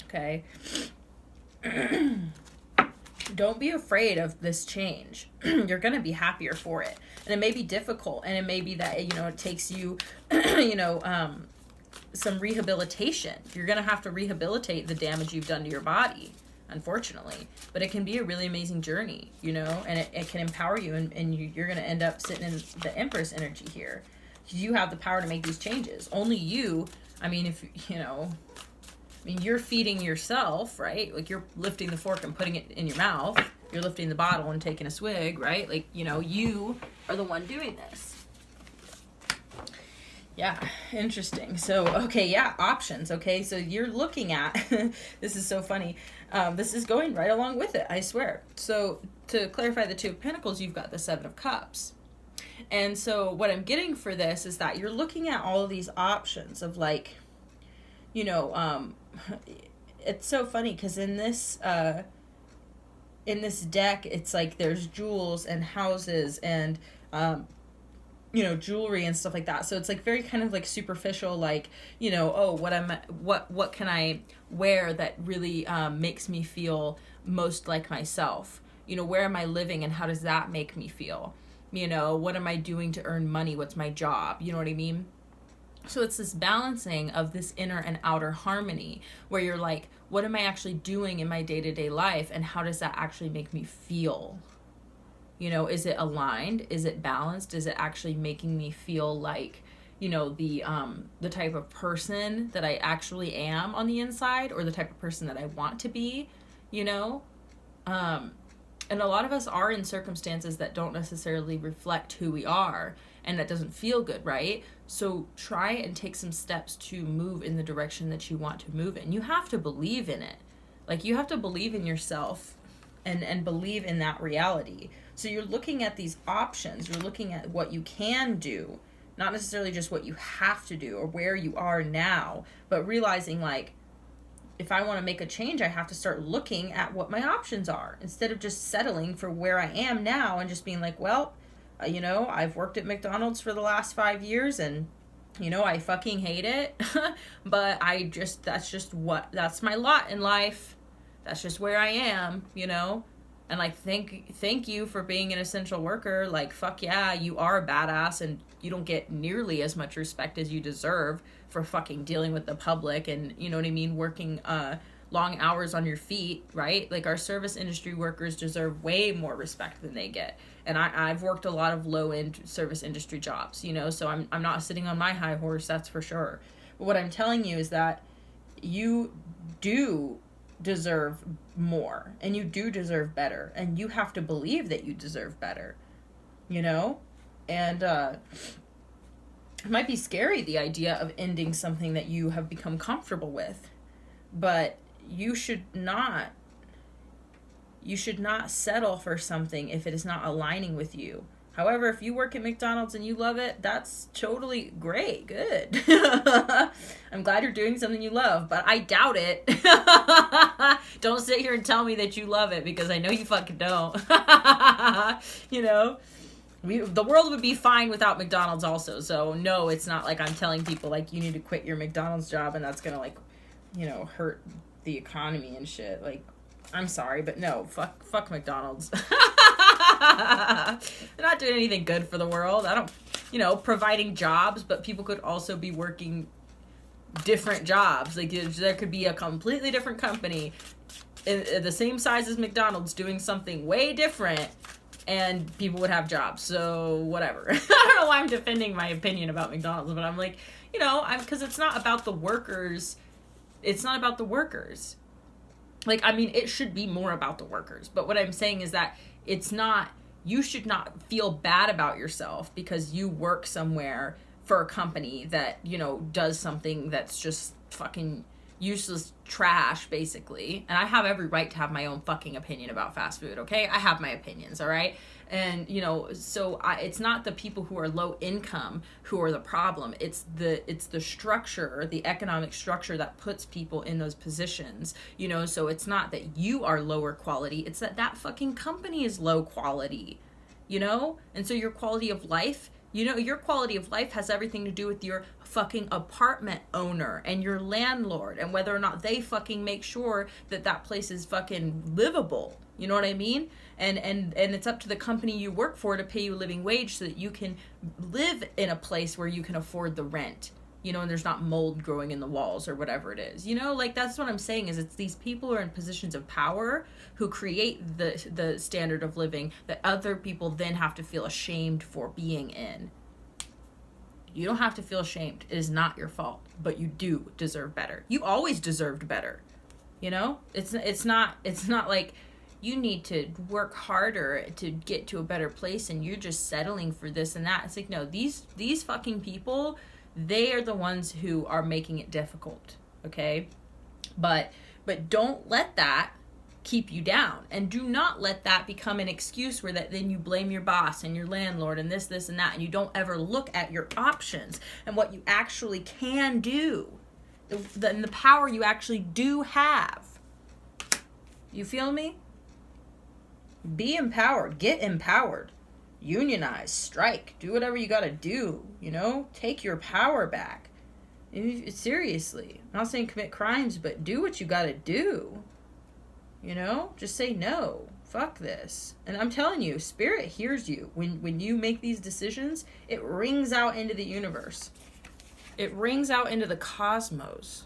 Okay. Don't be afraid of this change. You're going to be happier for it. And it may be difficult, and it may be that, you know, it takes you you know, some rehabilitation. You're going to have to rehabilitate the damage you've done to your body, unfortunately. But it can be a really amazing journey, you know, and it can empower you, and you're going to end up sitting in the Empress energy here. You have the power to make these changes. Only you, I mean, if, you know, I mean, you're feeding yourself, right? Like you're lifting the fork and putting it in your mouth. You're lifting the bottle and taking a swig, right? Like, you know, you are the one doing this. Yeah, interesting. So, okay, yeah, options. Okay, so you're looking at, this is so funny. This is going right along with it, I swear. So to clarify the Two of Pentacles, you've got the Seven of Cups. And so what I'm getting for this is that you're looking at all of these options of like, you know, it's so funny because in this deck, it's like there's jewels and houses and, you know, jewelry and stuff like that. So it's like very kind of like superficial, like, you know, oh, what can I wear that really makes me feel most like myself? You know, where am I living and how does that make me feel? You know, what am I doing to earn money? What's my job? You know what I mean? So it's this balancing of this inner and outer harmony where you're like, what am I actually doing in my day-to-day life, and how does that actually make me feel? You know, is it aligned? Is it balanced? Is it actually making me feel like, you know, the type of person that I actually am on the inside, or the type of person that I want to be, you know? And a lot of us are in circumstances that don't necessarily reflect who we are, and that doesn't feel good, right? So try and take some steps to move in the direction that you want to move in. You have to believe in it. Like, you have to believe in yourself and believe in that reality. So you're looking at these options. You're looking at what you can do, not necessarily just what you have to do or where you are now, but realizing, like, if I want to make a change, I have to start looking at what my options are instead of just settling for where I am now and just being like, well, you know, I've worked at McDonald's for the last 5 years and, you know, I fucking hate it. But that's my lot in life. That's just where I am, you know? And like, thank you for being an essential worker. Like, fuck yeah, you are a badass, and you don't get nearly as much respect as you deserve for fucking dealing with the public and, you know what I mean, working long hours on your feet, right? Like, our service industry workers deserve way more respect than they get. And I've worked a lot of low-end service industry jobs, you know, so I'm not sitting on my high horse, that's for sure. But what I'm telling you is that you do deserve more, and you do deserve better, and you have to believe that you deserve better, you know? And it might be scary, the idea of ending something that you have become comfortable with, but you should not settle for something if it is not aligning with you. However, if you work at McDonald's and you love it, that's totally great. Good. I'm glad you're doing something you love, but I doubt it. Don't sit here and tell me that you love it, because I know you fucking don't. You know? The world would be fine without McDonald's also. So no, it's not like I'm telling people like you need to quit your McDonald's job and that's gonna, like, you know, hurt the economy and shit. Like, I'm sorry, but no, fuck McDonald's. They're not doing anything good for the world. I don't, you know, providing jobs, but people could also be working different jobs. Like, there could be a completely different company in the same size as McDonald's doing something way different, and people would have jobs. So whatever. I don't know why I'm defending my opinion about McDonald's, but I'm like, you know, because it's not about the workers. It's not about the workers. Like, I mean, it should be more about the workers. But what I'm saying is that it's not, you should not feel bad about yourself because you work somewhere for a company that, you know, does something that's just fucking useless trash, basically. And I have every right to have my own fucking opinion about fast food, okay? I have my opinions, all right? And, you know, so it's not the people who are low income who are the problem. It's the structure, the economic structure that puts people in those positions, you know? So it's not that you are lower quality. It's that fucking company is low quality, you know? And so your quality of life, you know, your quality of life has everything to do with your fucking apartment owner and your landlord and whether or not they fucking make sure that that place is fucking livable. You know what I mean? And it's up to the company you work for to pay you a living wage so that you can live in a place where you can afford the rent, you know, and there's not mold growing in the walls or whatever it is. You know, like, that's what I'm saying is it's these people who are in positions of power who create the standard of living that other people then have to feel ashamed for being in. You don't have to feel ashamed. It is not your fault, but you do deserve better. You always deserved better. You know, it's not like you need to work harder to get to a better place and you're just settling for this and that. It's like, no, these fucking people, they are the ones who are making it difficult. Okay. But don't let that keep you down, and do not let that become an excuse where that then you blame your boss and your landlord and this and that, and you don't ever look at your options and what you actually can do, the power you actually do have. You feel me? Be empowered. Get empowered. Unionize. Strike. Do whatever you gotta do. You know? Take your power back. Seriously. I'm not saying commit crimes, but do what you gotta do. You know? Just say no. Fuck this. And I'm telling you, Spirit hears you. When you make these decisions, it rings out into the universe. it rings out into the cosmos.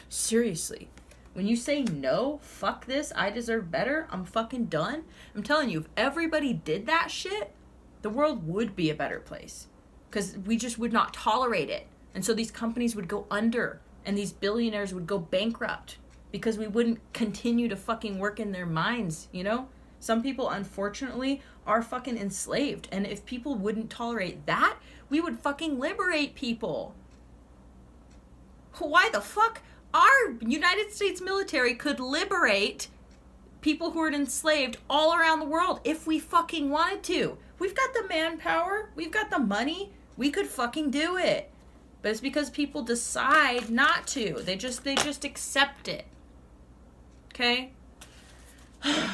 Seriously. When you say no, fuck this, I deserve better, I'm fucking done. I'm telling you, if everybody did that shit, the world would be a better place. Because we just would not tolerate it. And so these companies would go under. And these billionaires would go bankrupt. Because we wouldn't continue to fucking work in their minds, you know? Some people, unfortunately, are fucking enslaved. And if people wouldn't tolerate that, we would fucking liberate people. Why the fuck? Our United States military could liberate people who are enslaved all around the world if we fucking wanted to. We've got the manpower. We've got the money. We could fucking do it. But it's because people decide not to. They just accept it. Okay?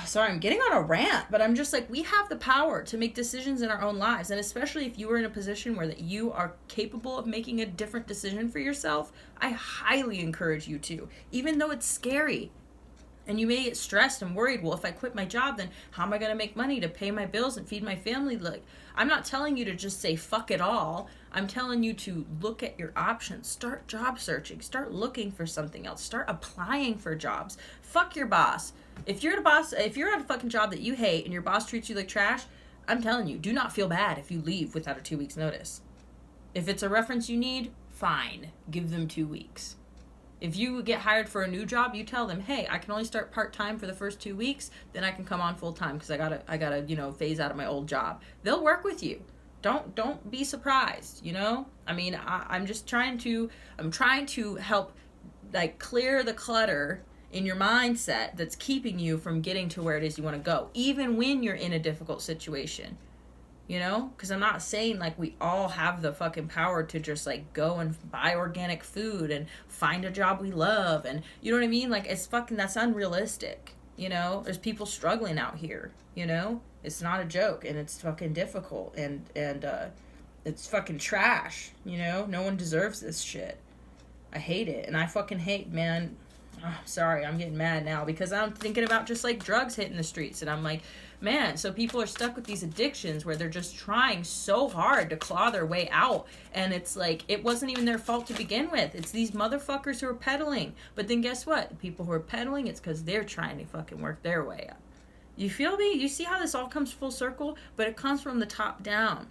Sorry, I'm getting on a rant, but I'm just like, we have the power to make decisions in our own lives. And especially if you are in a position where that you are capable of making a different decision for yourself, I highly encourage you to, even though it's scary. And you may get stressed and worried, well, if I quit my job, then how am I going to make money to pay my bills and feed my family? Like, I'm not telling you to just say fuck it all. I'm telling you to look at your options. Start job searching. Start looking for something else. Start applying for jobs. Fuck your boss. If you're at a fucking job that you hate and your boss treats you like trash, I'm telling you, do not feel bad if you leave without a 2 weeks notice. If it's a reference you need, fine. Give them 2 weeks. If you get hired for a new job, you tell them, hey, I can only start part-time for the first 2 weeks, then I can come on full-time because I gotta, phase out of my old job. They'll work with you. Don't be surprised, I mean, I'm trying to help, like, clear the clutter in your mindset that's keeping you from getting to where it is you want to go, even when you're in a difficult situation. Because I'm not saying like we all have the fucking power to just like go and buy organic food and find a job we love, and you know what I mean? Like, that's unrealistic. There's people struggling out here. It's not a joke, and it's fucking difficult, and it's fucking trash. No one deserves this shit. I hate it, and I fucking hate, man. Oh, sorry, I'm getting mad now because I'm thinking about just like drugs hitting the streets, and I'm like, man, so people are stuck with these addictions where they're just trying so hard to claw their way out, and it's like, it wasn't even their fault to begin with. It's these motherfuckers who are peddling. But then guess what? The people who are peddling, it's because they're trying to fucking work their way up. You feel me? You see how this all comes full circle? But it comes from the top down.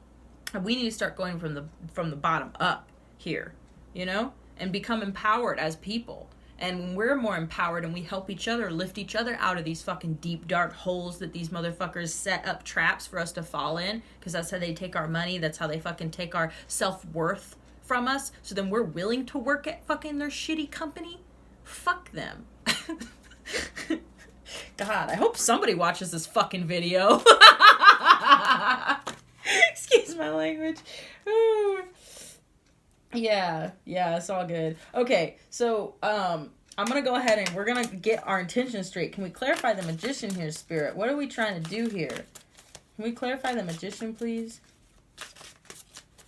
And we need to start going from the bottom up here, and become empowered as people. And when we're more empowered and we help each other, lift each other out of these fucking deep, dark holes that these motherfuckers set up traps for us to fall in, because that's how they take our money, that's how they fucking take our self-worth from us, so then we're willing to work at fucking their shitty company? Fuck them. God, I hope somebody watches this fucking video. Excuse my language. Ooh. Yeah, it's all good. Okay, so I'm gonna go ahead and we're gonna get our intention straight. Can we clarify the Magician here, Spirit? What are we trying to do here? Can we clarify the Magician, please?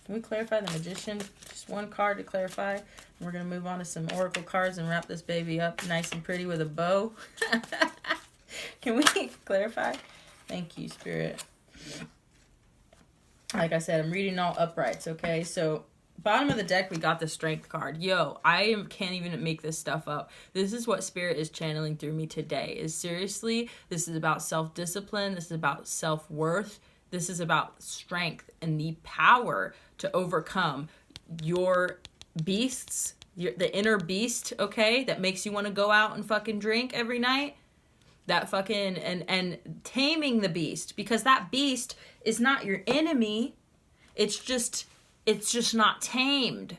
Can we clarify the Magician? Just one card to clarify. And we're gonna move on to some Oracle cards and wrap this baby up nice and pretty with a bow. Can we clarify? Thank you, Spirit. Like I said, I'm reading all uprights, okay? So bottom of the deck, we got the Strength card. Yo, can't even make this stuff up. This is what Spirit is channeling through me today. Is seriously, this is about self-discipline. This is about self-worth. This is about strength and the power to overcome your beasts, the inner beast, okay, that makes you want to go out and fucking drink every night. That fucking, and taming the beast, because that beast is not your enemy. It's just not tamed.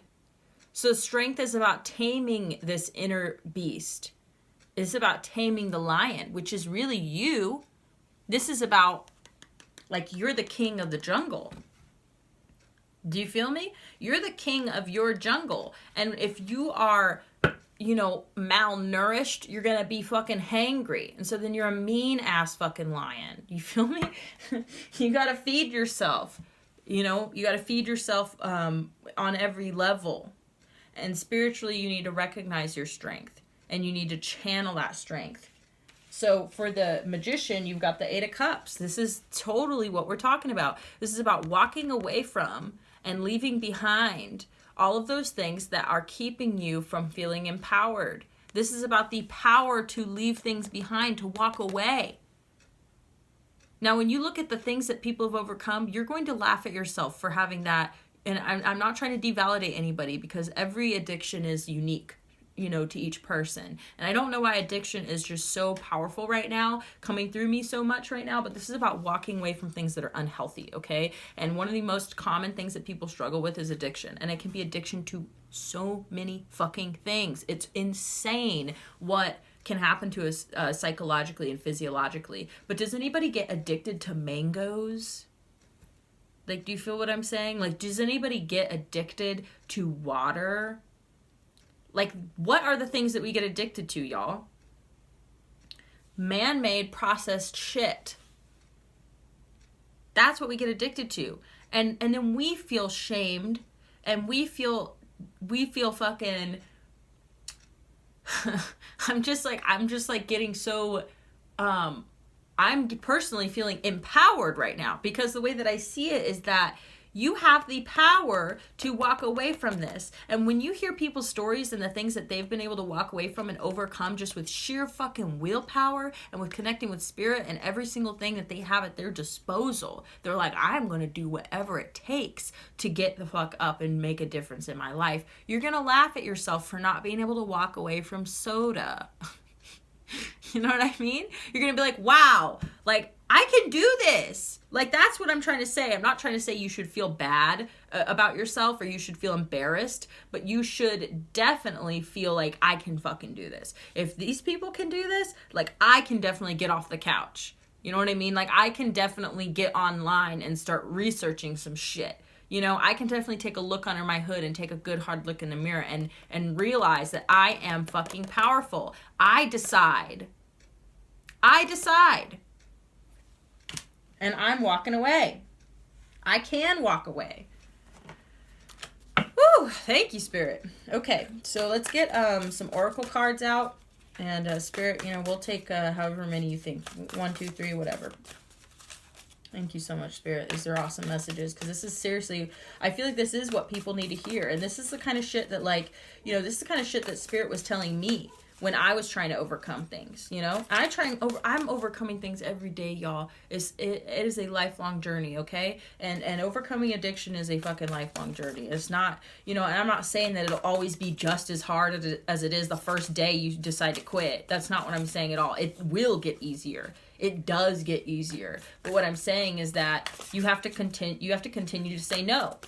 So strength is about taming this inner beast. It's about taming the lion, which is really you. This is about, like, you're the king of the jungle. Do you feel me? You're the king of your jungle. And if you are, malnourished, you're gonna be fucking hangry. And so then you're a mean ass fucking lion. You feel me? You gotta feed yourself. You gotta feed yourself on every level. And spiritually, you need to recognize your strength. And you need to channel that strength. So for the Magician, you've got the 8 of Cups. This is totally what we're talking about. This is about walking away from and leaving behind all of those things that are keeping you from feeling empowered. This is about the power to leave things behind, to walk away. Now, when you look at the things that people have overcome, you're going to laugh at yourself for having that. And I'm not trying to devalidate anybody, because every addiction is unique, you know, to each person. And I don't know why addiction is just so powerful right now, coming through me so much right now, but this is about walking away from things that are unhealthy, okay? And one of the most common things that people struggle with is addiction. And it can be addiction to so many fucking things. It's insane what can happen to us psychologically and physiologically. But does anybody get addicted to mangoes? Like, do you feel what I'm saying? Like, does anybody get addicted to water? Like, what are the things that we get addicted to, y'all? Man-made processed shit. That's what we get addicted to. And then we feel shamed, and we feel fucking I'm just like getting so I'm personally feeling empowered right now, because the way that I see it is that you have the power to walk away from this. And when you hear people's stories and the things that they've been able to walk away from and overcome just with sheer fucking willpower and with connecting with spirit and every single thing that they have at their disposal, they're like, I'm going to do whatever it takes to get the fuck up and make a difference in my life. You're going to laugh at yourself for not being able to walk away from soda. You know what I mean? You're going to be like, wow, like, I can do this. Like, that's what I'm trying to say. I'm not trying to say you should feel bad about yourself or you should feel embarrassed, but you should definitely feel like, I can fucking do this. If these people can do this, like, I can definitely get off the couch. You know what I mean? Like, I can definitely get online and start researching some shit. You know, I can definitely take a look under my hood and take a good hard look in the mirror and realize that I am fucking powerful. I decide. And I'm walking away. I can walk away. Woo, thank you, Spirit. Okay, so let's get some Oracle cards out. And Spirit, you know, we'll take however many you think. 1, 2, 3, whatever. Thank you so much, Spirit. These are awesome messages, because this is seriously, I feel like this is what people need to hear. And this is the kind of shit that, like, you know, this is the kind of shit that Spirit was telling me when I was trying to overcome things, you know? And I'm overcoming things every day, y'all. It is a lifelong journey, okay? And overcoming addiction is a fucking lifelong journey. It's not, you know, and I'm not saying that it'll always be just as hard as it is the first day you decide to quit. That's not what I'm saying at all. It will get easier. It does get easier. But what I'm saying is that you have to continue to say no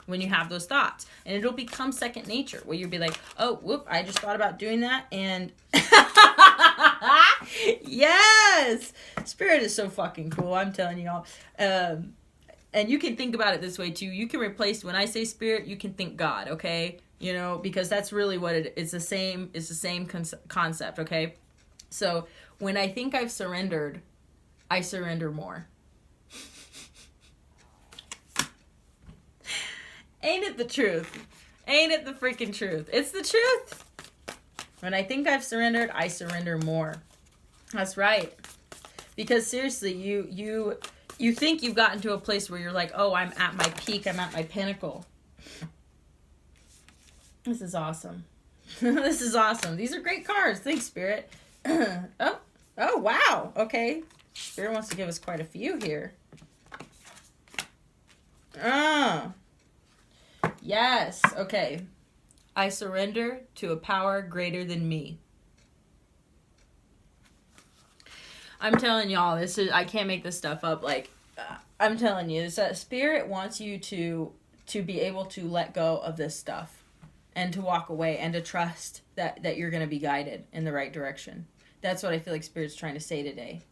when you have those thoughts. And it'll become second nature, where you'll be like, oh, whoop, I just thought about doing that. And yes! Spirit is so fucking cool, I'm telling y'all. And you can think about it this way too. You can replace, when I say Spirit, you can think God, okay? You know, because that's really what it's the same concept, okay? So when I think I've surrendered, I surrender more. Ain't it the truth? Ain't it the freaking truth? It's the truth. When I think I've surrendered, I surrender more. That's right. Because seriously, you think you've gotten to a place where you're like, oh, I'm at my peak, I'm at my pinnacle. This is awesome. This is awesome. These are great cards. Thanks, Spirit. Oh, wow. Okay. Spirit wants to give us quite a few here. Yes. Okay. I surrender to a power greater than me. I'm telling y'all, I can't make this stuff up. Like, I'm telling you, Spirit wants you to be able to let go of this stuff and to walk away and to trust that you're going to be guided in the right direction. That's what I feel like Spirit's trying to say today.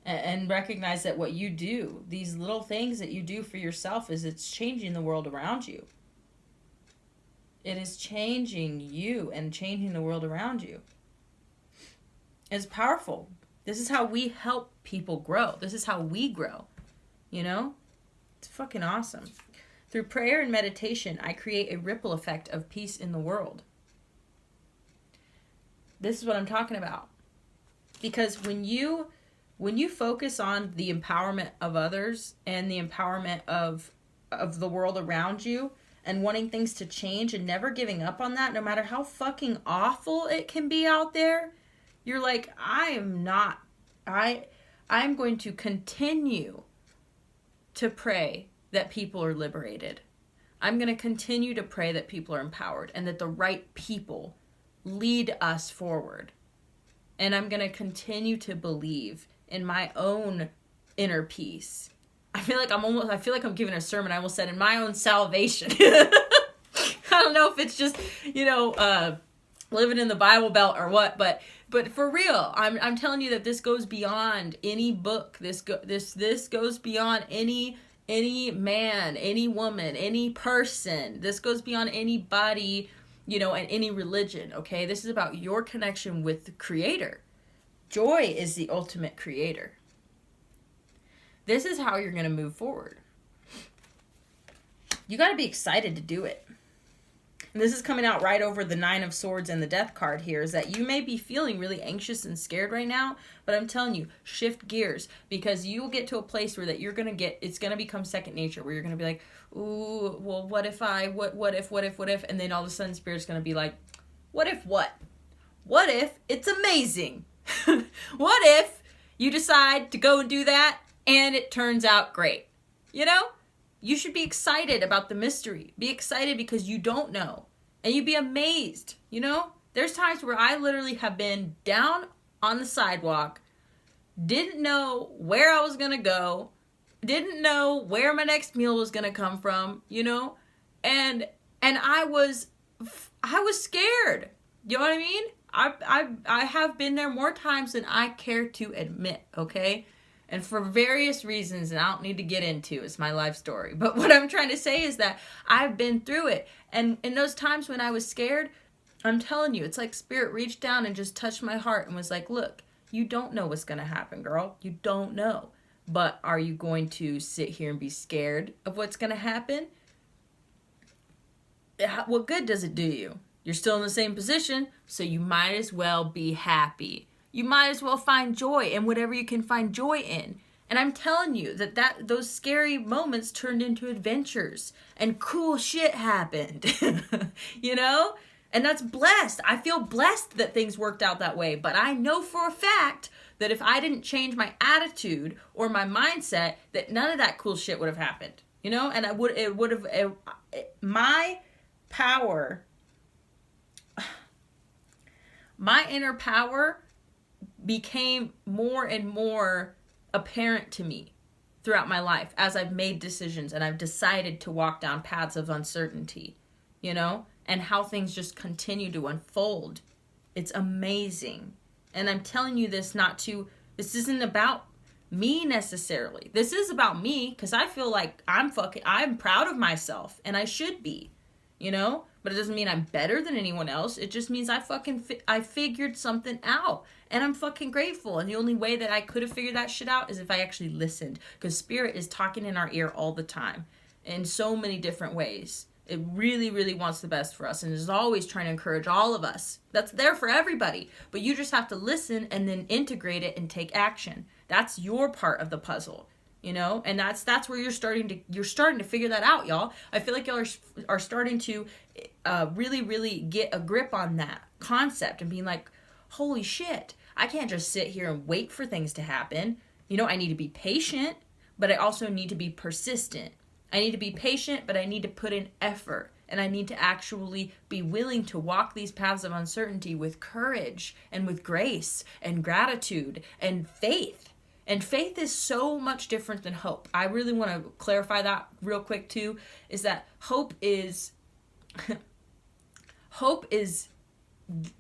And recognize that what you do, these little things that you do for yourself, it's changing the world around you. It is changing you and changing the world around you. It's powerful. This is how we help people grow. This is how we grow. You know? It's fucking awesome. Through prayer and meditation, I create a ripple effect of peace in the world. This is what I'm talking about. Because when you focus on the empowerment of others and the empowerment of the world around you, and wanting things to change and never giving up on that, no matter how fucking awful it can be out there, you're like, I'm going to continue to pray that people are liberated. I'm going to continue to pray that people are empowered and that the right people lead us forward. And I'm going to continue to believe in my own inner peace. I feel like I'm giving a sermon. I almost said in my own salvation. I don't know if it's just, living in the Bible Belt or what, but for real, I'm telling you that this goes beyond any book. This goes beyond any man, any woman, any person. This goes beyond anybody, and any religion, okay? This is about your connection with the Creator. Joy is the ultimate creator. This is how you're going to move forward. You got to be excited to do it. And this is coming out right over the 9 of Swords and the Death card here, is that you may be feeling really anxious and scared right now, but I'm telling you, shift gears, because you will get to a place where that it's going to become second nature, where you're going to be like, ooh, well, what if, and then all of a sudden Spirit's going to be like, what if what? What if it's amazing? What if you decide to go and do that and it turns out great? You should be excited about the mystery. Be excited because you don't know. And you'd be amazed, There's times where I literally have been down on the sidewalk, didn't know where I was going to go, didn't know where my next meal was going to come from, and I was scared. You know what I mean? I have been there more times than I care to admit, okay? And for various reasons, and I don't need to get into, it's my life story. But what I'm trying to say is that I've been through it. And in those times when I was scared, I'm telling you, it's like Spirit reached down and just touched my heart and was like, look, you don't know what's going to happen, girl. You don't know. But are you going to sit here and be scared of what's going to happen? What good does it do you? You're still in the same position, so you might as well be happy. You might as well find joy in whatever you can find joy in. And I'm telling you that those scary moments turned into adventures and cool shit happened, And that's blessed. I feel blessed that things worked out that way. But I know for a fact that if I didn't change my attitude or my mindset, that none of that cool shit would have happened, And my power, my inner power became more and more apparent to me throughout my life as I've made decisions and I've decided to walk down paths of uncertainty, and how things just continue to unfold. It's amazing. And I'm telling you this this isn't about me necessarily. This is about me because I feel like I'm proud of myself and I should be, But it doesn't mean I'm better than anyone else. It just means I figured something out. And I'm fucking grateful. And the only way that I could have figured that shit out is if I actually listened. Because Spirit is talking in our ear all the time. In so many different ways. It really, really wants the best for us. And is always trying to encourage all of us. That's there for everybody. But you just have to listen and then integrate it and take action. That's your part of the puzzle. And that's where you're starting to figure that out, y'all. I feel like y'all are starting to really, really get a grip on that concept and being like, holy shit, I can't just sit here and wait for things to happen. I need to be patient, but I also need to be persistent. I need to be patient, but I need to put in effort. And I need to actually be willing to walk these paths of uncertainty with courage and with grace and gratitude and faith. And faith is so much different than hope. I really want to clarify that real quick too, is that hope is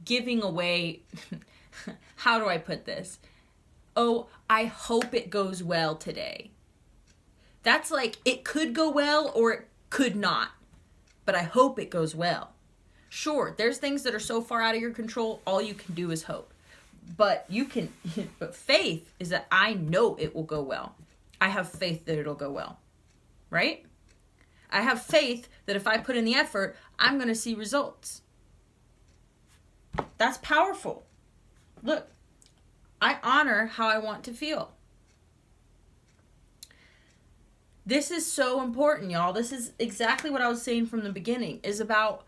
giving away, how do I put this? Oh, I hope it goes well today. That's like, it could go well or it could not, but I hope it goes well. Sure, there's things that are so far out of your control, all you can do is hope. But faith is that I know it will go well. I have faith that it'll go well, right? I have faith that if I put in the effort, I'm going to see results. That's powerful. Look, I honor how I want to feel. This is so important, y'all. This is exactly what I was saying from the beginning, is about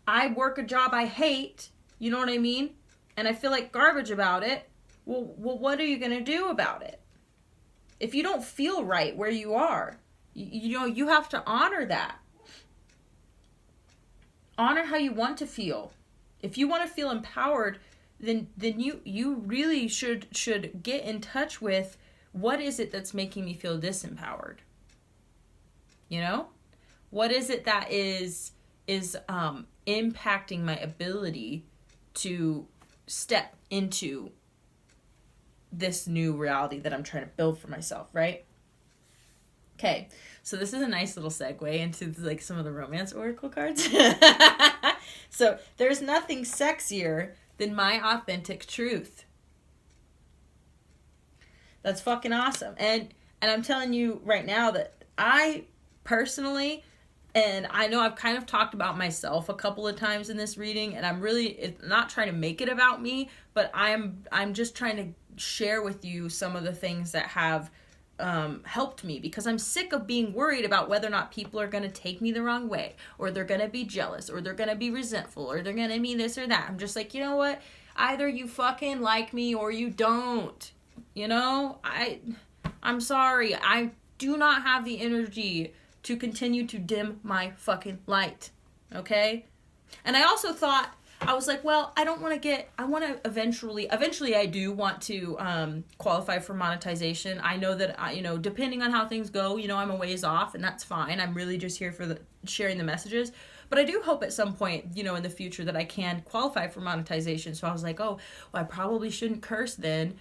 I work a job I hate, you know what I mean? And I feel like garbage about it. Well, what are you going to do about it? If you don't feel right where you are, you know, you have to honor that. Honor how you want to feel. If you want to feel empowered, then you really should get in touch with what is it that's making me feel disempowered. You know? What is it that is impacting my ability to step into this new reality that I'm trying to build for myself, right? Okay, so this is a nice little segue into like some of the romance oracle cards. So there's nothing sexier than my authentic truth. That's fucking awesome. And I'm telling you right now that I personally, and I know I've kind of talked about myself a couple of times in this reading, and I'm really not trying to make it about me, but I'm just trying to share with you some of the things that have helped me, because I'm sick of being worried about whether or not people are going to take me the wrong way, or they're going to be jealous, or they're going to be resentful, or they're going to be this or that. I'm just like, you know what? Either you fucking like me or you don't. You know? I'm sorry. I do not have the energy to continue to dim my fucking light. Okay? And I also thought, I was like, well, I want to eventually I do want to qualify for monetization. I know that, you know, depending on how things go, you know, I'm a ways off, and that's fine. I'm really just here for sharing the messages. But I do hope at some point, you know, in the future that I can qualify for monetization. So I was like, oh, well, I probably shouldn't curse then.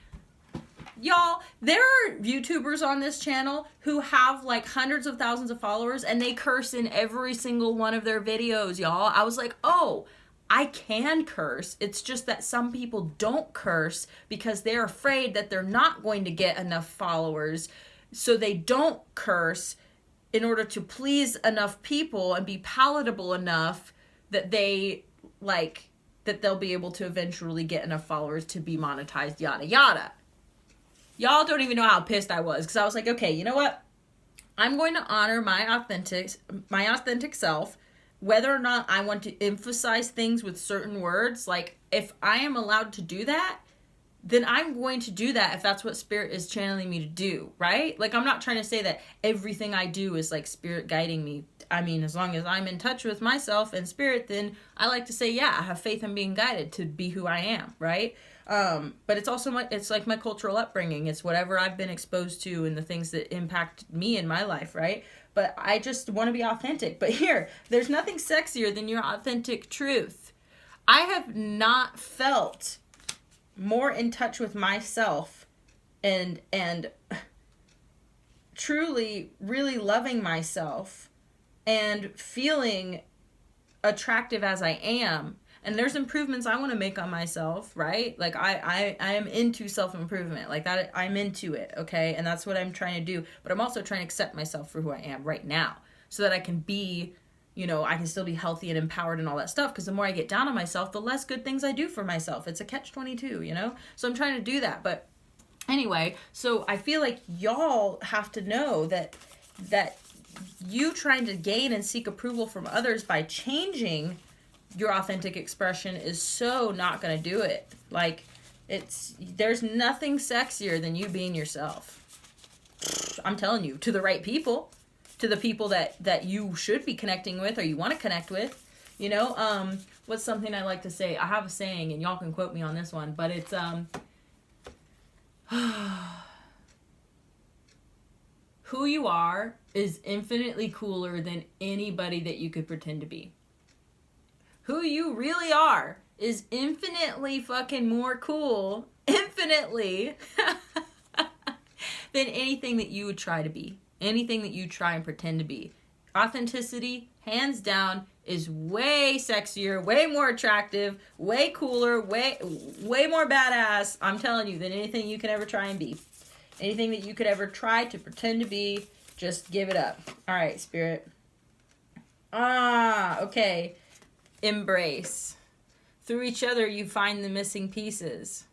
Y'all, there are YouTubers on this channel who have like hundreds of thousands of followers, and they curse in every single one of their videos, y'all. I was like, oh, I can curse. It's just that some people don't curse because they're afraid that they're not going to get enough followers. So they don't curse in order to please enough people and be palatable enough that they like, that they'll be able to eventually get enough followers to be monetized, yada, yada. Y'all don't even know how pissed I was, because I was like, okay, you know what? I'm going to honor my authentic self, whether or not I want to emphasize things with certain words. Like, if I am allowed to do that, then I'm going to do that if that's what Spirit is channeling me to do, right? Like, I'm not trying to say that everything I do is like Spirit guiding me. I mean, as long as I'm in touch with myself and Spirit, then I like to say, yeah, I have faith in being guided to be who I am, right? But it's also it's like my cultural upbringing. It's whatever I've been exposed to and the things that impact me in my life, right? But I just want to be authentic. But here, there's nothing sexier than your authentic truth. I have not felt more in touch with myself and truly, really loving myself and feeling attractive as I am. And there's improvements I want to make on myself, right? Like I am into self-improvement. Like that, I'm into it, okay? And that's what I'm trying to do. But I'm also trying to accept myself for who I am right now, so that I can be, you know, I can still be healthy and empowered and all that stuff. Because the more I get down on myself, the less good things I do for myself. It's a catch-22, you know? So I'm trying to do that. But anyway, so I feel like y'all have to know that you trying to gain and seek approval from others by changing your authentic expression is so not going to do it. Like, there's nothing sexier than you being yourself. I'm telling you, to the right people, to the people that you should be connecting with or you want to connect with, you know. What's something I like to say? I have a saying, and y'all can quote me on this one, but it's who you are is infinitely cooler than anybody that you could pretend to be. Who you really are is infinitely fucking more cool, infinitely, than anything that you would try to be. Anything that you try and pretend to be. Authenticity, hands down, is way sexier, way more attractive, way cooler, way more badass, I'm telling you, than anything you can ever try and be. Anything that you could ever try to pretend to be, just give it up. All right, Spirit. Okay. Embrace. Through each other, you find the missing pieces.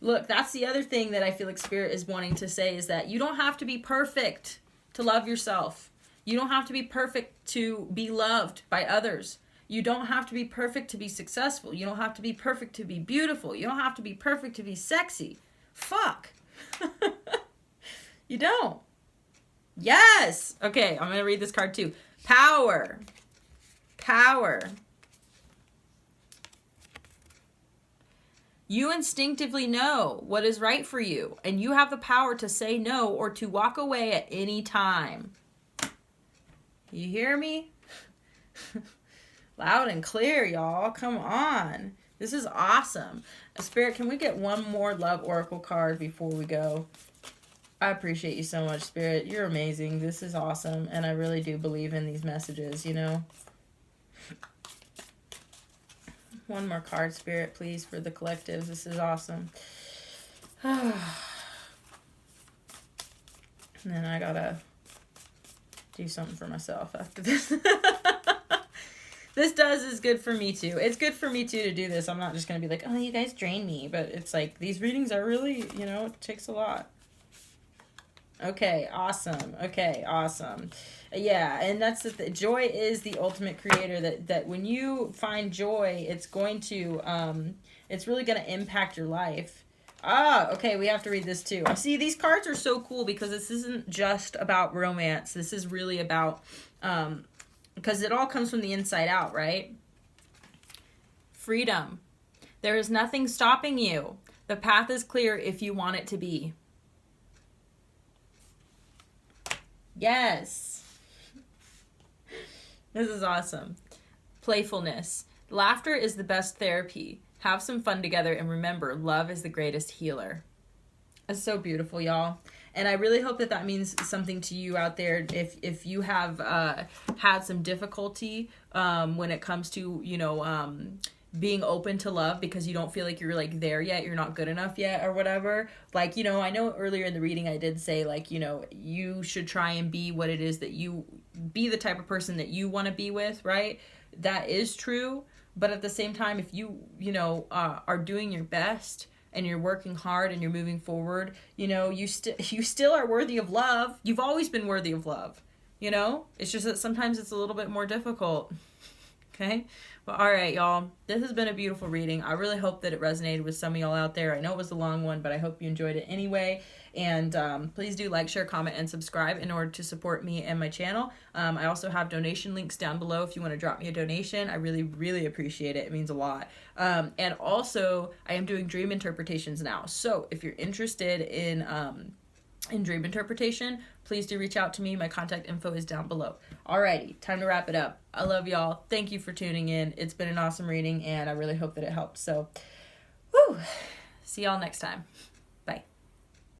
Look, that's the other thing that I feel like Spirit is wanting to say, is that you don't have to be perfect. to love yourself. You don't have to be perfect to be loved by others. You don't have to be perfect to be successful. You don't have to be perfect to be beautiful. You don't have to be perfect to be sexy. Fuck. You don't. Yes. Okay, I'm going to read this card too. Power. Power. You instinctively know what is right for you, and you have the power to say no or to walk away at any time. You hear me? Loud and clear, y'all. Come on. This is awesome. Spirit, can we get one more love oracle card before we go? I appreciate you so much, Spirit. You're amazing. This is awesome, and I really do believe in these messages, you know? One more card, Spirit, please, for the collective. This is awesome. And then I gotta do something for myself after this. This is good for me too. It's good for me too to do this. I'm not just gonna be like, oh, you guys drain me. But it's like, these readings are really, you know, it takes a lot. Okay, awesome. Okay, awesome. Yeah, and that's the joy is the ultimate creator. That when you find joy, it's going to, it's really going to impact your life. Ah, okay, we have to read this too. See, these cards are so cool because this isn't just about romance. This is really about, because it all comes from the inside out, right? Freedom. There is nothing stopping you. The path is clear if you want it to be. Yes. This is awesome. Playfulness. Laughter is the best therapy. Have some fun together, and remember, love is the greatest healer. It's so beautiful, y'all. And I really hope that that means something to you out there. If you have had some difficulty when it comes to, you know, being open to love because you don't feel like you're like there yet, you're not good enough yet or whatever. Like, you know, I know earlier in the reading I did say, like, you know, you should try and be what it is that you, be the type of person that you want to be with, right? That is true. But at the same time, if you, you know, are doing your best and you're working hard and you're moving forward, you know, you still are worthy of love. You've always been worthy of love, you know? It's just that sometimes it's a little bit more difficult. Okay? Well, all right, y'all. This has been a beautiful reading. I really hope that it resonated with some of y'all out there. I know it was a long one, but I hope you enjoyed it anyway. And please do like, share, comment, and subscribe in order to support me and my channel. I also have donation links down below if you want to drop me a donation. I really, really appreciate it. It means a lot. And also, I am doing dream interpretations now. So if you're interested in dream interpretation, please do reach out to me. My contact info is down below. Alrighty, time to wrap it up. I love y'all. Thank you for tuning in. It's been an awesome reading, and I really hope that it helped. So, woo! See y'all next time.